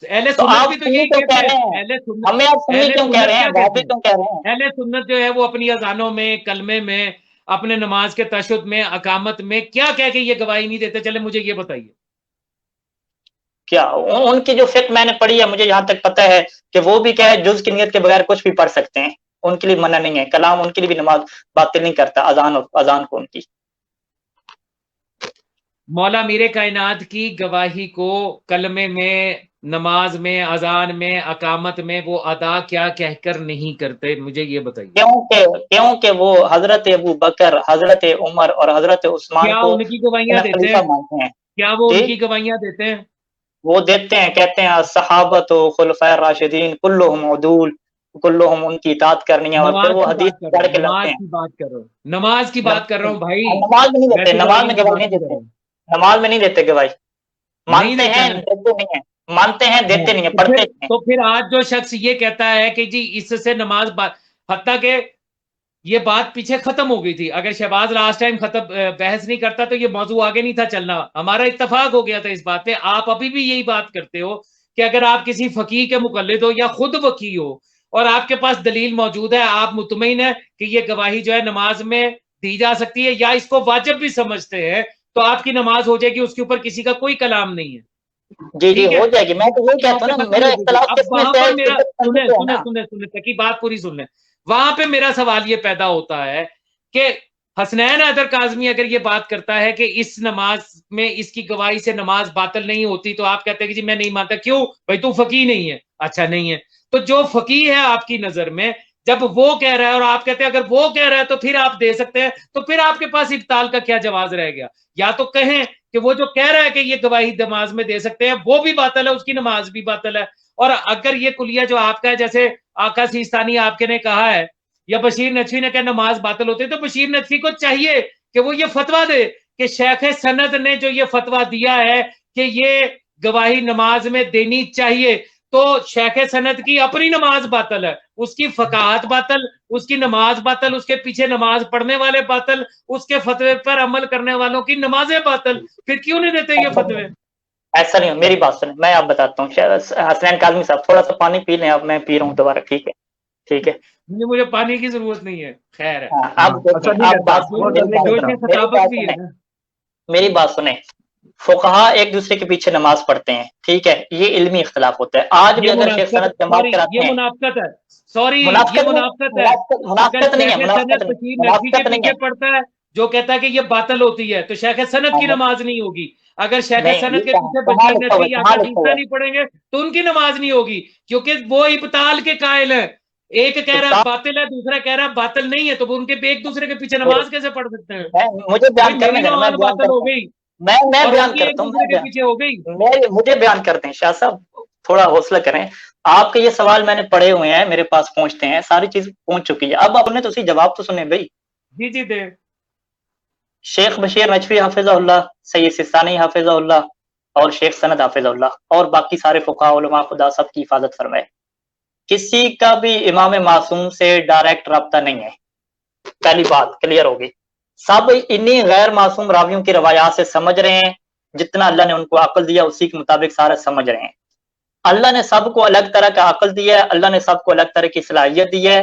اہل تو سنت آپ بھی تو سنی یہی کیوں کہتے کہہ ہیں، رہے ہیں؟ اہل سنت، ہمیں آپ سنی اہل کیوں کہہ سنت رہے کیا ہیں؟ کہتے وہابی ہیں؟ کیوں کہہ رہے ہیں؟ اہل سنت جو ہے وہ اپنی اذانوں میں، کلمے میں، اپنے نماز کے تشہد میں، اقامت میں کیا کہہ کے یہ گواہی نہیں دیتے؟ چلے مجھے یہ بتائیے۔ کیا ان کی جو فقہ میں نے پڑھی ہے، مجھے یہاں تک پتہ ہے کہ وہ بھی کیا ہے، جز کی نیت کے بغیر کچھ بھی پڑھ سکتے ہیں، ان کے لیے منع نہیں ہے، کلام ان کے لیے بھی نماز باطل نہیں کرتا، اذان کو ان کی۔ مولا میر کائنات کی گواہی کو کلمے میں، نماز میں، اذان میں، اقامت میں وہ ادا کیا کہہ کر نہیں کرتے؟ مجھے یہ بتائیے۔ کیونکہ وہ حضرت ابو بکر، حضرت عمر اور حضرت عثمان کیا کو ان کی گواہیاں دیتے خلیفہ ہیں؟ مانتے ہیں۔ کیا وہ ان جی کی گواہیاں دیتے ہیں؟ وہ دیتے ہیں، کہتے ہیں صحابت و خلفاء راشدین کلہم عدول، کلہم ان کی اطاعت کرنی ہے، اور پھر نماز وہ کی حدیث بات کر رہا پڑھ ہوں، کے لاتے نماز ہیں۔ کی بات کر رہا ہوں، نماز کی بات کر رہا ہوں بھائی، نماز میں نہیں دیتے، ویسے نماز میں گواہیوں کی گواہی بات نہیں نہیں کر دیتے، رہا ہوں۔ نماز میں نہیں دیتے گواہی، نہیں مانتے دیتے ہیں نا؟ دیتے نہیں ہیں، مانتے ہیں دیتے نہیں ہیں، پڑھتے ہیں۔ تو پھر آج جو شخص یہ کہتا ہے کہ جی اس سے نماز حتیٰ کہ یہ بات پیچھے ختم ہو گئی تھی، اگر شہباز لاسٹ ٹائم بحث نہیں کرتا تو یہ موضوع آگے نہیں تھا چلنا، ہمارا اتفاق ہو گیا تھا اس بات پہ۔ آپ ابھی بھی یہی بات کرتے ہو کہ اگر آپ کسی فقیہ کے مقلد ہو یا خود وقی ہو اور آپ کے پاس دلیل موجود ہے، آپ مطمئن ہے کہ یہ گواہی جو ہے نماز میں دی جا سکتی ہے یا اس کو واجب بھی سمجھتے ہیں، تو آپ کی نماز ہو جائے گی، اس کے اوپر کسی کا کوئی کلام نہیں ہے، جی ٹھیک ہے؟ ہو جائے گی، میں تو یہی کہتا وہاں پہ ہوں نا، ختم میرا ہو گئی تھی۔ اختلاف اب کس میں وہاں سے پر ہے؟ میرا سنت سے ہے نا۔ سنیں تاکہ بات پوری سن لیں، وہاں پہ میرا سوال یہ پیدا ہوتا ہے کہ حسنین حیدر کاظمی اگر یہ بات کرتا ہے کہ اس نماز میں اس کی گواہی سے نماز باطل نہیں ہوتی، تو آپ کہتے ہیں کہ جی میں نہیں مانتا، کیوں بھائی تو فقیہ نہیں ہے؟ اچھا نہیں ہے، تو جو فقیہ ہے آپ کی نظر میں، جب وہ کہہ رہا ہے اور آپ کہتے ہیں اگر وہ کہہ رہا ہے تو پھر آپ دے سکتے ہیں، تو پھر آپ کے پاس ابطال کا کیا جواز رہ گیا؟ یا تو کہیں کہ وہ جو کہہ رہا ہے کہ یہ گواہی نماز میں دے سکتے ہیں وہ بھی باطل ہے، اس کی نماز بھی باطل ہے، اور اگر یہ کلیہ جو آپ کا ہے، جیسے آقا سیستانی آپ کے نے کہا ہے یا بشیر نقوی نے کہا نماز باطل ہوتی ہے، تو بشیر نقوی کو چاہیے کہ وہ یہ فتویٰ دے کہ شیخ سند نے جو یہ فتویٰ دیا ہے کہ یہ گواہی نماز میں دینی چاہیے، تو شیخ سند کی اپنی نماز باطل ہے، اس کی فقاہت باطل، اس کی نماز باطل، اس کے پیچھے نماز پڑھنے والے باطل، اس کے فتوے پر عمل کرنے والوں کی نمازیں باطل، پھر کیوں نہیں دیتے یہ فتوے؟ ایسا نہیں، میری بات سنیں، میں آپ بتاتا ہوں، حسنین کاظمی صاحب تھوڑا سا پانی پی لیں، اب میں پی رہا ہوں دوبارہ، ٹھیک ہے؟ ٹھیک ہے، مجھے پانی کی ضرورت نہیں ہے، خیر ہے، آپ دیکھیں، آپ بات جوش خطابت بھی ہے نا۔ میری بات سنیں، فقہا ایک دوسرے کے پیچھے نماز پڑھتے ہیں، ٹھیک ہے، یہ علمی اختلاف ہوتا ہے، آج بھی یہ اگر شیخ سند جماعت کراتے ہیں، منافقت ہے، سوری یہ منافقت ہے۔ اگر منافقت نہیں ہے، شیخ سند بشیر نقوی کے منافقت نہیں پیچھے ہے، پڑتا ہے جو کہتا ہے کہ یہ باطل ہوتی ہے، تو شیخ سند کی نماز نہیں ہوگی، اگر شیخ نہیں، سند یہ کے پیچھے کہاں بشیر لکھا ہوا نقوی ہے؟ یا کہاں آقا لکھا ہوا نہیں پڑھیں گے تو ان کی نماز نہیں ہوگی، کیونکہ وہ ابطال کے قائل ہیں، ایک کہہ رہا ہے؟ باطل ہے، دوسرا کہہ رہا باطل نہیں ہے، تو وہ ان کے ایک دوسرے کے پیچھے نماز کیسے پڑھ سکتے ہیں؟ مجھے بھائی بیان میری کرنے دیں، میں نماز بیان باطل ہو کرتا گئی ہوں، میں اور ان بیان کی ایک کرتا دوسرے کے پیچھے ہو گئی۔ مجھے بیان کرتے ہیں، شاہ صاحب تھوڑا حوصلہ کریں، آپ کے یہ سوال میں نے پڑھے ہوئے ہیں، میرے پاس پہنچتے ہیں، ساری چیز پہنچ چکی ہے، اب آپ نے تو اسی جواب تو سنے بھائی۔ جی جی دے۔ شیخ بشیر نقوی حافظہ اللہ، سید سستانی حافظہ اللہ، اور شیخ سند حافظہ اللہ، اور باقی سارے فقہاء علماء، خدا سب کی حفاظت فرمائے، کسی کا بھی امام معصوم سے ڈائریکٹ رابطہ نہیں ہے، پہلی بات کلیئر ہوگی، سب انہی غیر معصوم راویوں کی روایات سے سمجھ رہے ہیں، جتنا اللہ نے ان کو عقل دیا اسی کے مطابق سارے سمجھ رہے ہیں، اللہ نے سب کو الگ طرح کا عقل دیا ہے، اللہ نے سب کو الگ طرح کی صلاحیت دی ہے،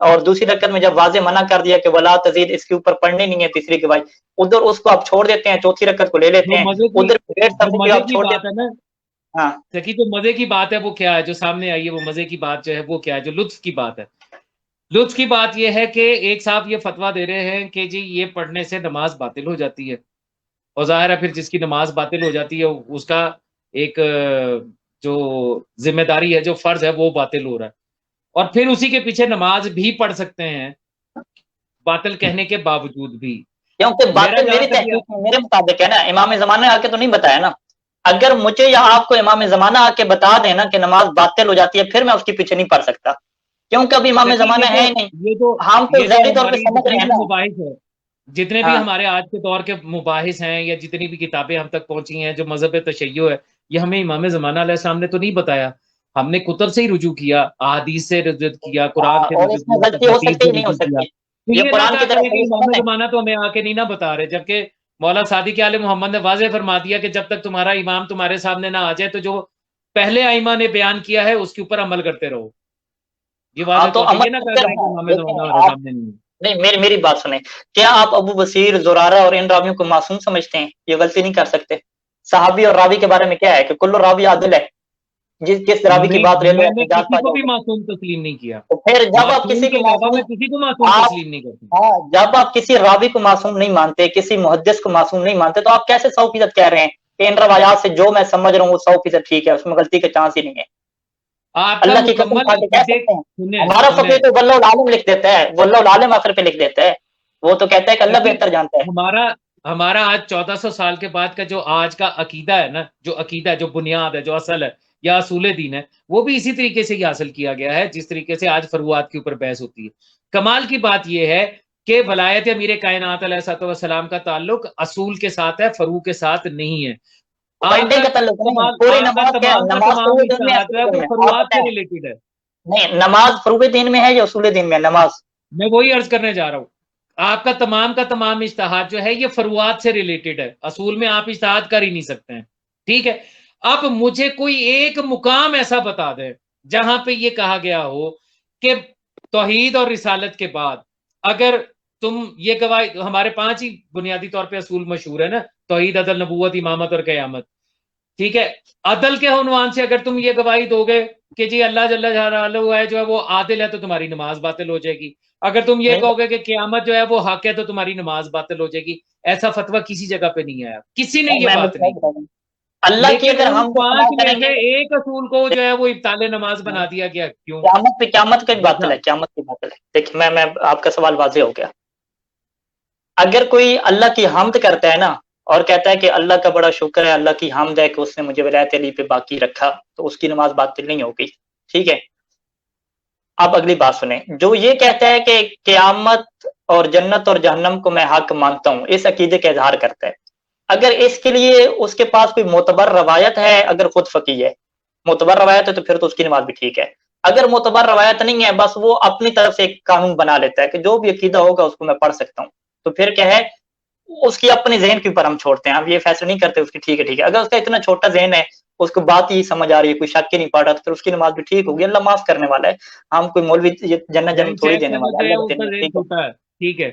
اور دوسری رکعت میں جب واضح منع کر دیا کہ ولا تزید اس کے اوپر پڑھنی نہیں ہے تیسری گواہی، ادھر اس کو آپ چھوڑ دیتے ہیں، چوتھی رکعت کو لے لیتے ہیں، ادھر ڈیڑھ صفحے کی آپ چھوڑ دیتے ہیں. ہاں سکی جو مزے کی بات ہے وہ کیا ہے جو سامنے آئی ہے، وہ مزے کی بات جو ہے وہ کیا ہے، جو لطف کی بات ہے. لطف کی بات یہ ہے کہ ایک صاحب یہ فتویٰ دے رہے ہیں کہ جی یہ پڑھنے سے نماز باطل ہو جاتی ہے، اور ظاہر ہے پھر جس کی نماز باطل ہو جاتی ہے اس کا ایک جو ذمہ داری ہے، جو فرض ہے، وہ باطل ہو رہا ہے، اور پھر اسی کے پیچھے نماز بھی پڑھ سکتے ہیں باطل کہنے کے باوجود بھی. کیونکہ باطل میری تحقیق میں میرے مطابق ہے نا، امام زمانہ آ کے تو نہیں بتایا نا. اگر مجھے یا آپ کو امام زمانہ آ کے بتا دیں نا کہ نماز باطل ہو جاتی ہے، پھر میں اس کے پیچھے نہیں پڑھ سکتا، کیونکہ ابھی امام زمانہ ہے ہی نہیں. ہم تو ظاہری طور پہ سمجھ رہے ہیں نا. مباحث ہے جتنے بھی ہمارے آج کے دور کے مباحث ہیں یا جتنی بھی کتابیں ہم تک پہنچی ہیں جو مذہب تشیع ہے، یہ ہمیں امام زمانہ علیہ السلام نے تو نہیں بتایا. ہم نے کتب سے ہی رجوع کیا، احادیث سے رجوع کیا، قرآن سے اور اس میں غلطی ہو سکتی ہی نہیں ہو سکتی. یہ قرآن کی طرف امام زمانہ تو ہمیں آ کے نہیں نہ بتا رہے، جبکہ مولا صادق آل محمد نے واضح فرما دیا کہ جب تک تمہارا امام تمہارے سامنے نہ آ جائے تو جو پہلے ائمہ نے بیان کیا ہے اس کے اوپر عمل کرتے رہو. یہ واضح تو یہ نہ کہہ رہے کہ امام زمانہ ہمارے سامنے نہیں. میری بات سنیں، کیا آپ ابو بصیر، زرارہ اور ان راویوں کو معصوم سمجھتے ہیں؟ یہ غلطی نہیں کر سکتے. صحابی اور راوی کے بارے میں کیا ہے کہ کل راوی عادل ہے، جس راوی کی بات میں نے کسی کو بھی معصوم تسلیم نہیں کیا. تو پھر جب آپ کسی کو معصوم تسلیم نہیں کرتے، ہاں جب آپ کسی راوی کو معصوم نہیں مانتے، کسی محدث کو معصوم نہیں مانتے، تو آپ کیسے 100% کہہ رہے ہیں کہ ان روایات سے جو میں سمجھ رہا ہوں وہ 100% ٹھیک ہے، اس میں غلطی کا چانس ہی نہیں ہے؟ اللہ کی قسم کھا کے کہہ سکتے ہیں. ہمارا فقیر تو واللہ العالم لکھ دیتا ہے، واللہ العالم آخر پہ لکھ دیتا ہے، وہ تو کہتا ہے کہ اللہ بہتر جانتا ہے. ہمارا آج 1400 سال کے بعد کا جو آج کا عقیدہ ہے نا، جو عقیدہ ہے، جو بنیاد ہے، جو اصل ہے یا اصول دین ہے، وہ بھی اسی طریقے سے ہی حاصل کیا گیا ہے جس طریقے سے آج فروعات کے اوپر بحث ہوتی ہے. کمال کی بات یہ ہے کہ ولایت امیر کائنات علیہ الصلوۃ والسلام کا تعلق اصول کے ساتھ ہے، فروع کے ساتھ نہیں ہے. نہیں، نماز فروع دین میں ہے یا اصول دین میں؟ نماز میں وہی عرض کرنے جا رہا ہوں، آپ کا تمام اجتہاد جو ہے یہ فروعات سے ریلیٹڈ ہے، اصول میں آپ اجتہاد کر ہی نہیں سکتے ہیں. ٹھیک ہے، اب مجھے کوئی ایک مقام ایسا بتا دے جہاں پہ یہ کہا گیا ہو کہ توحید اور رسالت کے بعد اگر تم یہ گواہی، ہمارے 5 ہی بنیادی طور پہ اصول مشہور ہے نا، توحید، عدل، نبوت، امامت اور قیامت. ٹھیک ہے، عدل کے عنوان سے اگر تم یہ گواہی دو گے کہ جی اللہ جل جلالہ ہے جو ہے وہ عادل ہے تو تمہاری نماز باطل ہو جائے گی. اگر تم یہ کہو گے کہ قیامت جو ہے وہ حق ہے تو تمہاری نماز باطل ہو جائے گی. ایسا فتویٰ کسی جگہ پہ نہیں آیا، کسی نے یہ بات نہیں کی. اللہ کی اگر ہم 5 میں سے ایک اصول کو جو ہے وہ ابطال نماز بنا دیا گیا. کیوں؟ قیامت کا باطل ہے، قیامت کی باطل ہے. دیکھیں میں آپ کا سوال واضح ہو گیا. اگر کوئی اللہ کی حمد کرتا ہے نا اور کہتا ہے کہ اللہ کا بڑا شکر ہے، اللہ کی حمد ہے کہ اس نے مجھے ولایت علی پہ باقی رکھا، تو اس کی نماز باطل نہیں ہوگی. ٹھیک ہے، اب اگلی بات سنیں. جو یہ کہتا ہے کہ قیامت اور جنت اور جہنم کو میں حق مانتا ہوں، اس عقیدے کا اظہار کرتا ہے، اگر اس کے لیے اس کے پاس کوئی معتبر روایت ہے، اگر خود فقیہ ہے، معتبر روایت ہے تو پھر تو اس کی نماز بھی ٹھیک ہے. اگر معتبر روایت نہیں ہے، بس وہ اپنی طرف سے ایک قانون بنا لیتا ہے کہ جو بھی عقیدہ ہوگا اس کو میں پڑھ سکتا ہوں، تو پھر کیا ہے، اس کی اپنے ذہن کے اوپر ہم چھوڑتے ہیں، ہم یہ فیصلہ نہیں کرتے اس کی ٹھیک ہے ٹھیک ہے. اگر اس کا اتنا چھوٹا ذہن ہے، اس کو بات ہی سمجھ آ رہی ہے، کوئی شک ہی نہیں پڑ رہا، تو پھر اس کی نماز بھی ٹھیک ہوگی. اللہ معاف کرنے والا ہے، ہم کوئی مولوی جنت تھوڑی دینے والا ہے. ٹھیک ہے،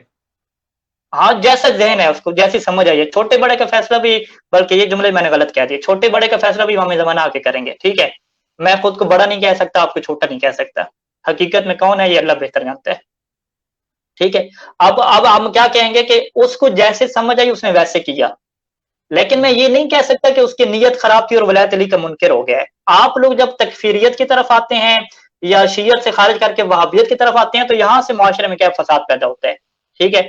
ہاں جیسا ذہن ہے اس کو جیسی سمجھ آئی ہے. چھوٹے بڑے کا فیصلہ بھی، بلکہ یہ جملے میں نے غلط کہہ دیے، چھوٹے بڑے کا فیصلہ بھی امام زمانہ آ کے کریں گے. ٹھیک ہے، میں خود کو بڑا نہیں کہہ سکتا، آپ کو چھوٹا نہیں کہہ سکتا. حقیقت میں کون ہے یہ اللہ بہتر جانتا ہے. ٹھیک ہے، اب ہم کیا کہیں گے کہ اس کو جیسے سمجھ آئی اس نے ویسے کیا، لیکن میں یہ نہیں کہہ سکتا کہ اس کی نیت خراب تھی اور ولایت علی کا منکر ہو گیا ہے. آپ لوگ جب تکفیریت کی طرف آتے ہیں یا شیعت سے خارج کر کے وہابیت کی طرف آتے ہیں تو یہاں سے معاشرے میں کیا فساد پیدا ہوتا ہے. ٹھیک ہے،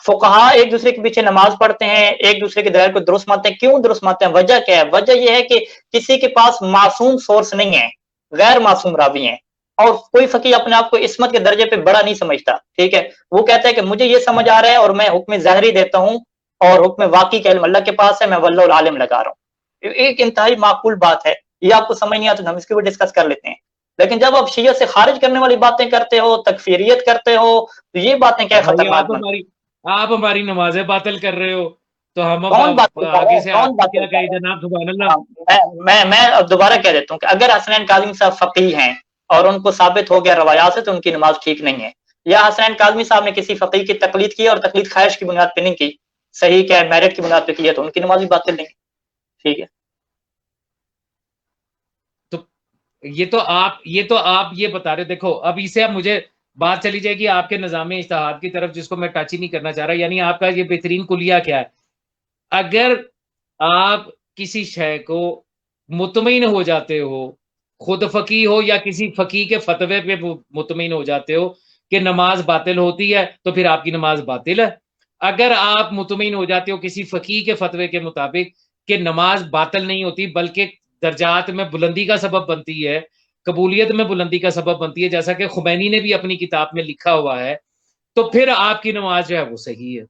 فقہا ایک دوسرے کے پیچھے نماز پڑھتے ہیں، ایک دوسرے کے دلائل کو درست مانتے ہیں. کیوں درست مانتے ہیں؟ وجہ کیا ہے؟ وجہ یہ ہے کہ کسی کے پاس معصوم سورس نہیں ہے، غیر معصوم راوی ہیں، اور کوئی فقیہ اپنے آپ کو عصمت کے درجے پہ بڑا نہیں سمجھتا. ٹھیک ہے، وہ کہتا ہے کہ مجھے یہ سمجھ آ رہا ہے اور میں حکم ظاہری دیتا ہوں اور حکم واقعی کا علم اللہ کے پاس ہے، میں واللہ العالم لگا رہا ہوں. ایک انتہائی معقول بات ہے، یہ آپ کو سمجھ نہیں آتا تو ہم اس کے اوپر ڈسکس کر لیتے ہیں. لیکن جب آپ شیعہ سے خارج کرنے والی باتیں کرتے ہو، تکفیریت کرتے ہو، تو یہ باتیں کیا خطرناک ہیں. آپ ہماری نمازیں باطل کر رہے ہو تو ہم آگے سے کیا کہیں جناب سبحان اللہ. میں دوبارہ کہہ دیتا ہوں کہ اگر حسنین کاظمی صاحب فقیہ ہیں اور ان کو ثابت ہو گیا روایات سے تو ان کی نماز ٹھیک نہیں ہے. یا حسنین کاظمی صاحب نے کسی فقیہ کی تقلید کی اور تقلید خواہش کی بنیاد پہ نہیں کی, صحیح کیا ہے میرٹ کی بنیاد پہ کی ہے, تو ان کی نماز بھی باطل نہیں. ٹھیک ہے, تو یہ تو آپ یہ بتا رہے, دیکھو اب اسے اب مجھے بات چلی جائے گی آپ کے نظام اجتہاد کی طرف, جس کو میں ٹچ ہی نہیں کرنا چاہ رہا. یعنی آپ کا یہ بہترین کلیہ کیا ہے, اگر آپ کسی شے کو مطمئن ہو جاتے ہو, خود فقیہ ہو یا کسی فقیہ کے فتوے پہ مطمئن ہو جاتے ہو کہ نماز باطل ہوتی ہے, تو پھر آپ کی نماز باطل ہے. اگر آپ مطمئن ہو جاتے ہو کسی فقیہ کے فتوے کے مطابق کہ نماز باطل نہیں ہوتی بلکہ درجات میں بلندی کا سبب بنتی ہے, قبولیت میں بلندی کا سبب بنتی ہے, جیسا کہ خمینی نے بھی اپنی کتاب میں لکھا ہوا ہے, تو پھر آپ کی نماز جو ہے وہ صحیح ہے.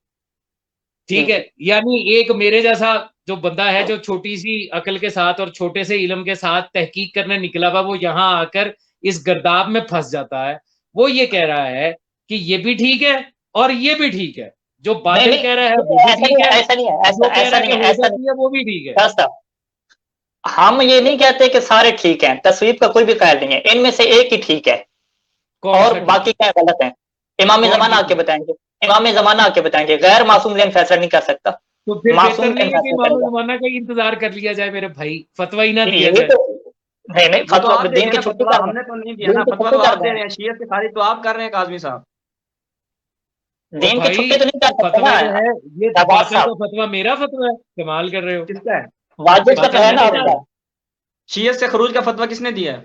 ٹھیک ہے, یعنی ایک میرے جیسا جو بندہ ہے جو چھوٹی سی عقل کے ساتھ اور چھوٹے سے علم کے ساتھ تحقیق کرنے نکلا ہوا, وہ یہاں آ کر اس گرداب میں پھنس جاتا ہے. وہ یہ کہہ رہا ہے کہ یہ بھی ٹھیک ہے اور یہ بھی ٹھیک ہے, جو باطل کہہ رہا ہے وہ بھی ٹھیک ہے, ایسا نہیں ہے, جو کہہ رہا ایسا ہے کہ نہیں ہو ہے, جاتی ہے وہ بھی ٹھیک ہے. ایسا ہم یہ نہیں کہتے کہ سارے ٹھیک ہیں, تصویب کا کوئی بھی قائل نہیں ہے, ان میں سے ایک ہی ٹھیک ہے اور باقی کیا غلط ہیں. امام زمانہ آ کے بتائیں گے, امام زمانہ آ کے بتائیں گے, غیر معصوم ذہن فیصلہ نہیں کر سکتا. تو پھر بہتر معصوم نہیں ذہن ہے کہ فیصلہ امام کرے گا. زمانہ کا ہی انتظار کر لیا جائے میرے بھائی, فتویٰ ہی نہ دیا یہ جائے. تو نہیں وہ تو فتوا آپ دے دین رہے کی ہیں نا چھٹی فتوا, کر ہم رہے نے ہیں, تو نہیں دیا دین نا کی فتوا, چھٹی تو کر آپ رہے دے رہے ہیں, ہیں. شیعہ سے خارج تو آپ کر رہے ہیں کاظمی صاحب. دین کی بھائی چھٹی تو نہیں کر سکتے فتویٰ جو نا ہے یہ شہباز باطل صاحب. کا فتویٰ میرا فتویٰ ہے, کمال کر رہے ہو. کس کا ہے واجب کا باطل تو ہے میں نا نے آپ کہا کا. شیعہ سے خروج کا فتوا کس نے دیا ہے؟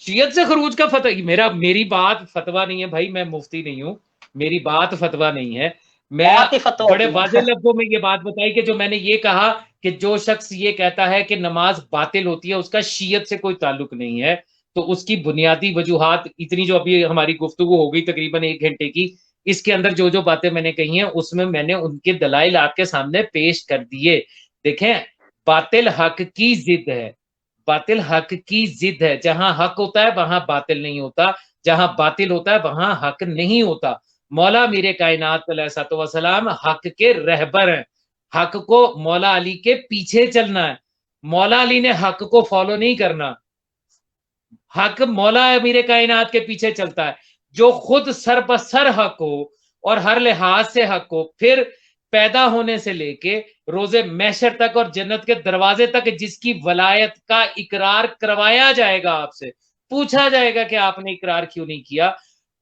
شیعت سے خروج کا فتویٰ میری بات فتویٰ نہیں ہے بھائی, میں مفتی نہیں ہوں, میری بات فتویٰ نہیں ہے. میں بات ہی فتوا بڑے ہوتی واضح ہے. لفظوں میں یہ بات بتائی کہ جو میں نے یہ کہا کہ جو شخص یہ کہتا ہے کہ نماز باطل ہوتی ہے اس کا شیعت سے کوئی تعلق نہیں ہے, تو اس کی بنیادی وجوہات اتنی جو ابھی ہماری گفتگو ہو گئی تقریباً 1 گھنٹے کی, اس کے اندر جو باتیں میں نے کہی ہیں اس میں نے ان کے دلائل آپ کے سامنے پیش کر دیے. دیکھیں, باطل حق کی ضد ہے, باطل حق کی ضد ہے. جہاں حق ہوتا ہے وہاں باطل نہیں ہوتا, جہاں باطل ہوتا ہے وہاں حق نہیں ہوتا. مولا میر کائنات علیہ الصلوۃ والسلام حق کے رہبر ہیں, حق کو مولا علی کے پیچھے چلنا ہے, مولا علی نے حق کو فالو نہیں کرنا, حق مولا امیر کائنات کے پیچھے چلتا ہے. جو خود سر بسر حق ہو اور ہر لحاظ سے حق ہو, پھر پیدا ہونے سے لے کے روز محشر تک اور جنت کے دروازے تک جس کی ولایت کا اقرار کروایا جائے گا, آپ سے پوچھا جائے گا کہ آپ نے اقرار کیوں نہیں کیا,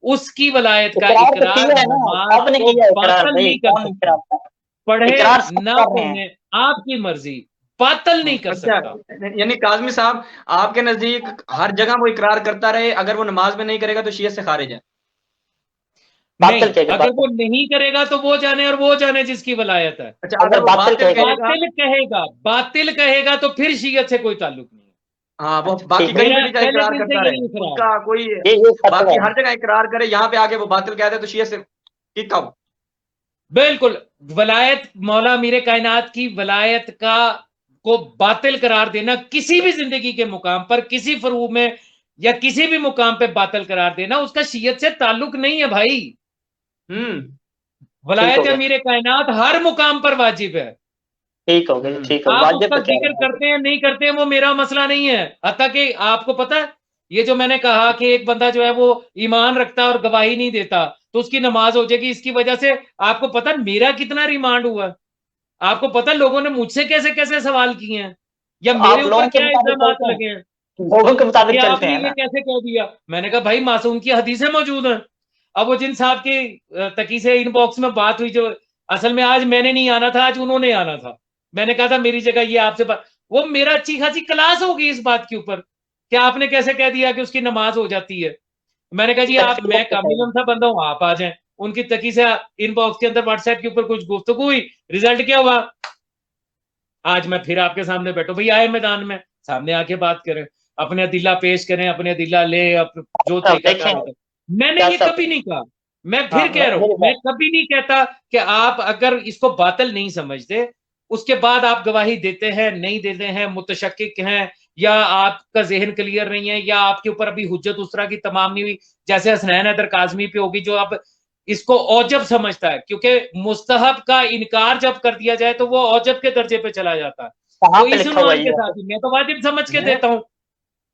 اس کی ولایت کا اقرار تو اقرار کیا ہے نا, نماز آپ نے کو کیا اقرار باطل بھائی, نہیں کر کون سکتا. اقرار کر, پڑھے اقرار سب نہ کر رہے ہیں. پڑھے آپ کی مرضی, باطل نہیں کر اچھا, سکتا. یعنی کاظمی صاحب آپ کے نزدیک ہر جگہ وہ اقرار کرتا رہے, اگر وہ نماز میں نہیں کرے گا تو شیعہ سے خارج ہے. نہیں, باطل کہے گا, اگر وہ باطل. نہیں کرے گا تو وہ جانے اور وہ جانے جس کی ولایت ہے. اچھا, اگر اگر وہ باطل باطل کہے گا, کہے گا, باطل کہے گا تو پھر شیعت سے کوئی تعلق نہیں ہے. ہاں وہ اچھا باقی ٹھیک ہے, کہیں میرا پہ بھی پہلے اقرار دن سے کرتا یہی رہے, اس اقرار کا ہے. کوئی یہ فتوا باقی ہے. ہر جگہ اقرار کرے, یہاں پہ آگے وہ باطل کہتا ہے تو شیعہ سے ٹھیک کہو. بالکل, ولایت مولا میر کائنات کی ولایت کا کو باطل قرار دینا کسی بھی زندگی کے مقام پر, کسی فروع میں یا کسی بھی مقام پہ باطل قرار دینا, اس کا شیعت سے تعلق نہیں ہے بھائی. ٹھیک ہو ولایت گیا, امیر کائنات ہر مقام پر واجب ہے. ٹھیک ہو گیا, ٹھیک ہو, آپ اس واجب کا تو کہہ ذکر رہے ہیں. کرتے ہیں نہیں کرتے ہیں وہ میرا مسئلہ نہیں ہے. حتیٰ کہ آپ کو پتا ہے, یہ جو میں نے کہا کہ ایک بندہ جو ہے وہ ایمان رکھتا ہے اور گواہی نہیں دیتا تو اس کی نماز ہو جائے گی, اس کی وجہ سے آپ کو پتا میرا کتنا ریمانڈ ہوا, آپ کو پتا لوگوں نے مجھ سے کیسے کیسے سوال کیے ہیں یا تو میرے آپ اوپر لوگوں کے کیا مطابق الزامات چلتے لگے ہیں ہیں, لوگوں کے کہ مطابق آپ چلتے نے ہیں یہ نا. کیسے کہہ دیا. میں نے کہا بھائی معصوم کی حدیثیں موجود ہیں. اب وہ جن صاحب کی تقی سے ان باکس میں بات ہوئی, جو اصل میں آج میں نے نہیں آنا تھا, آج انہوں نے آنا تھا, میں نے کہا تھا میری جگہ یہ آپ سے وہ میرا اچھی خاصی کلاس ہوگی اس بات کے اوپر کہ آپ نے کیسے کہہ دیا کہ اس کی نماز ہو جاتی ہے. میں نے کہا جی آپ, میں کامل سا بندہ ہوں, آپ آ جائیں. ان کی تقی سے ان باکس کے اندر واٹس ایپ کے اوپر کچھ گفتگو ہوئی, ریزلٹ کیا ہوا, آج میں پھر آپ کے سامنے بیٹھوں. بھائی آئے میدان میں, سامنے آ کے بات کریں, اپنے عدلہ پیش کریں, اپنے عدلہ لیں, جو طریقہ کار ہوتا ہے. میں نے یہ کبھی نہیں کہا, میں پھر کہہ رہا ہوں, میں کبھی نہیں کہتا کہ آپ اگر اس کو باطل نہیں سمجھتے اس کے بعد آپ گواہی دیتے ہیں نہیں دیتے ہیں, متشکک ہیں, یا آپ کا ذہن کلیئر نہیں ہے, یا آپ کے اوپر ابھی حجت اس طرح کی تمام نہیں ہوئی جیسے حسنین حیدر کاظمی پہ ہوگی, جو اب اس کو اوجب سمجھتا ہے, کیونکہ مستحب کا انکار جب کر دیا جائے تو وہ اوجب کے درجے پہ چلا جاتا ہے. کہاں تو پہ اس لکھا ہوا عنوان کے یہ ساتھ میں تو واجب سمجھ کے دیتا ہوں.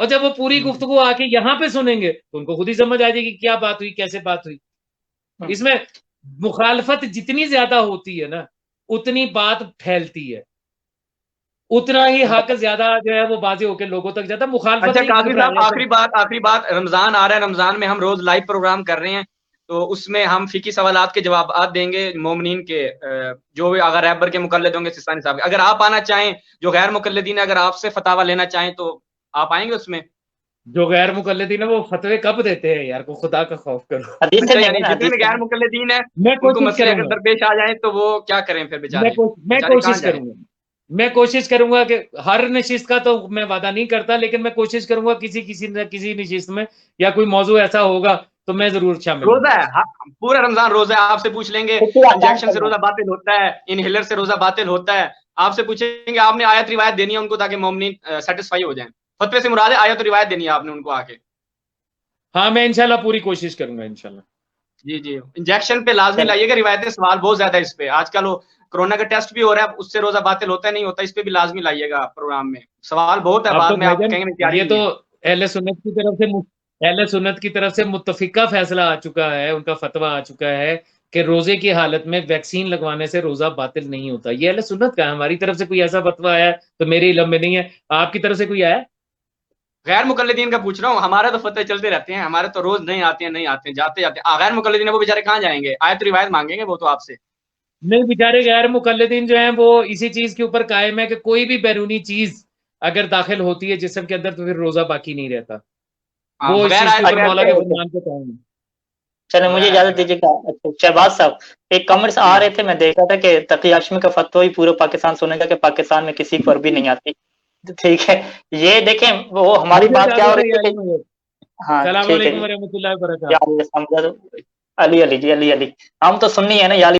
اور جب وہ پوری گفتگو آ کے یہاں پہ سنیں گے تو ان کو خود ہی سمجھ آ جائے گی کیا بات ہوئی، کیسے بات ہوئی. اس میں مخالفت جتنی زیادہ ہوتی ہے نا اتنی بات پھیلتی ہے، اتنا ہی حق زیادہ جو ہے وہ واضح ہو کے لوگوں تک جاتا ہے. مخالفت اچھا نہیں قاضی گھبرانے صاحب آخری بات رمضان آ رہا ہے، رمضان میں ہم روز لائیو پروگرام کر رہے ہیں، تو اس میں ہم فقہی سوالات کے جوابات دیں گے مومنین کے، جو بھی اگر رہبر کے مقلد ہوں گے سستانی صاحب، اگر آپ آنا چاہیں جو غیر مقلدین اگر آپ سے فتاوی لینا چاہیں تو آپ آئیں گے اس میں؟ جو غیر مقلدین ہیں وہ فتوے کب دیتے ہیں یار، کو خدا کا خوف کرو. حدیث سے اچھا دیں یعنی گے نا، جتنے حدیث بھی سے غیر مقلدین ہیں میں ان کو کوشش مسئلے کروں اگر گا، درپیش آ جائیں تو وہ کیا کریں پھر میں بیچارے کہاں کوشش جائیں؟ کروں گا، میں کوشش کروں گا کہ ہر نشست کا تو میں وعدہ نہیں کرتا، لیکن میں کوشش کروں گا کسی نشست میں یا کوئی موضوع ایسا ہوگا تو میں ضرور شامل ہوں. روزہ ہے پورا رمضان روزہ ہے، آپ سے پوچھ لیں گے انجیکشن سے روزہ باطل ہوتا ہے، انہیلر سے روزہ باطل ہوتا ہے، آپ سے پوچھیں گے آپ نے آیت روایت دینی ہے ان کو تاکہ مومنین سیٹسفائی ہو جائیں. فتوے سے مراد ہے آیت روایت دینی ہے آپ نے ان کو آ کے. ہاں میں انشاءاللہ پوری کوشش کروں گا انشاءاللہ. جی انجیکشن پہ لازمی لائیے گا، روایتیں سوال بہت زیادہ ہے اس پہ، آج کل کرونا کا ٹیسٹ بھی ہو رہا ہے، اس سے روزہ باطل ہوتا ہے نہیں ہوتا، اس پہ بھی لازمی لائیے گا پروگرام میں، سوال بہت ہے، اب بعد تو میں بھائی آپ جان کہیں گے تیاری یہ تو اہل سنت کی طرف سے متفقہ فیصلہ آ چکا ہے، ان کا فتویٰ آ چکا ہے کہ روزے کی حالت میں ویکسین لگوانے سے روزہ باطل نہیں ہوتا. یہ اہل سنت کا ہے، ہماری طرف سے کوئی ایسا فتویٰ آیا ہے تو میرے علم میں نہیں ہے. آپ کی طرف سے کوئی آیا؟ غیر مقلدین کا پوچھ رہا ہوں، ہمارے تو فتوے چلتے رہتے ہیں، ہمارے تو روز نہیں آتے ہیں جاتے غیر مقلدین وہ بیچارے کہاں جائیں گے، آیت روایت مانگیں گے وہ تو آپ سے. نہیں بیچارے غیر مقلدین جو ہیں وہ اسی چیز کے اوپر قائم ہے کہ کوئی بھی بیرونی چیز اگر داخل ہوتی ہے جسم کے اندر تو پھر روزہ باقی نہیں رہتا. وہ اس بغیر چیز کے آیت اوپر روایت مولا کے کے فرمان پہ قائم ہے. چلے مجھے اجازت دیجیے گا. شہباز صاحب ایک کمنٹس آ رہے تھے، میں دیکھ رہا تھا کہ تقی ہاشمی کا فتویٰ ہی پورے پاکستان سنے گا کہ پاکستان میں کسی کو عربی نہیں آتی. ٹھیک ہے، یہ دیکھیں وہ ہماری بات کیا ہو رہی ہے کہ ہاں السلام ٹھیک ہے علیکم جی. ورحمۃ اللہ وبرکاتہ. علی علی جی علی ہم تو سننی ہے نا.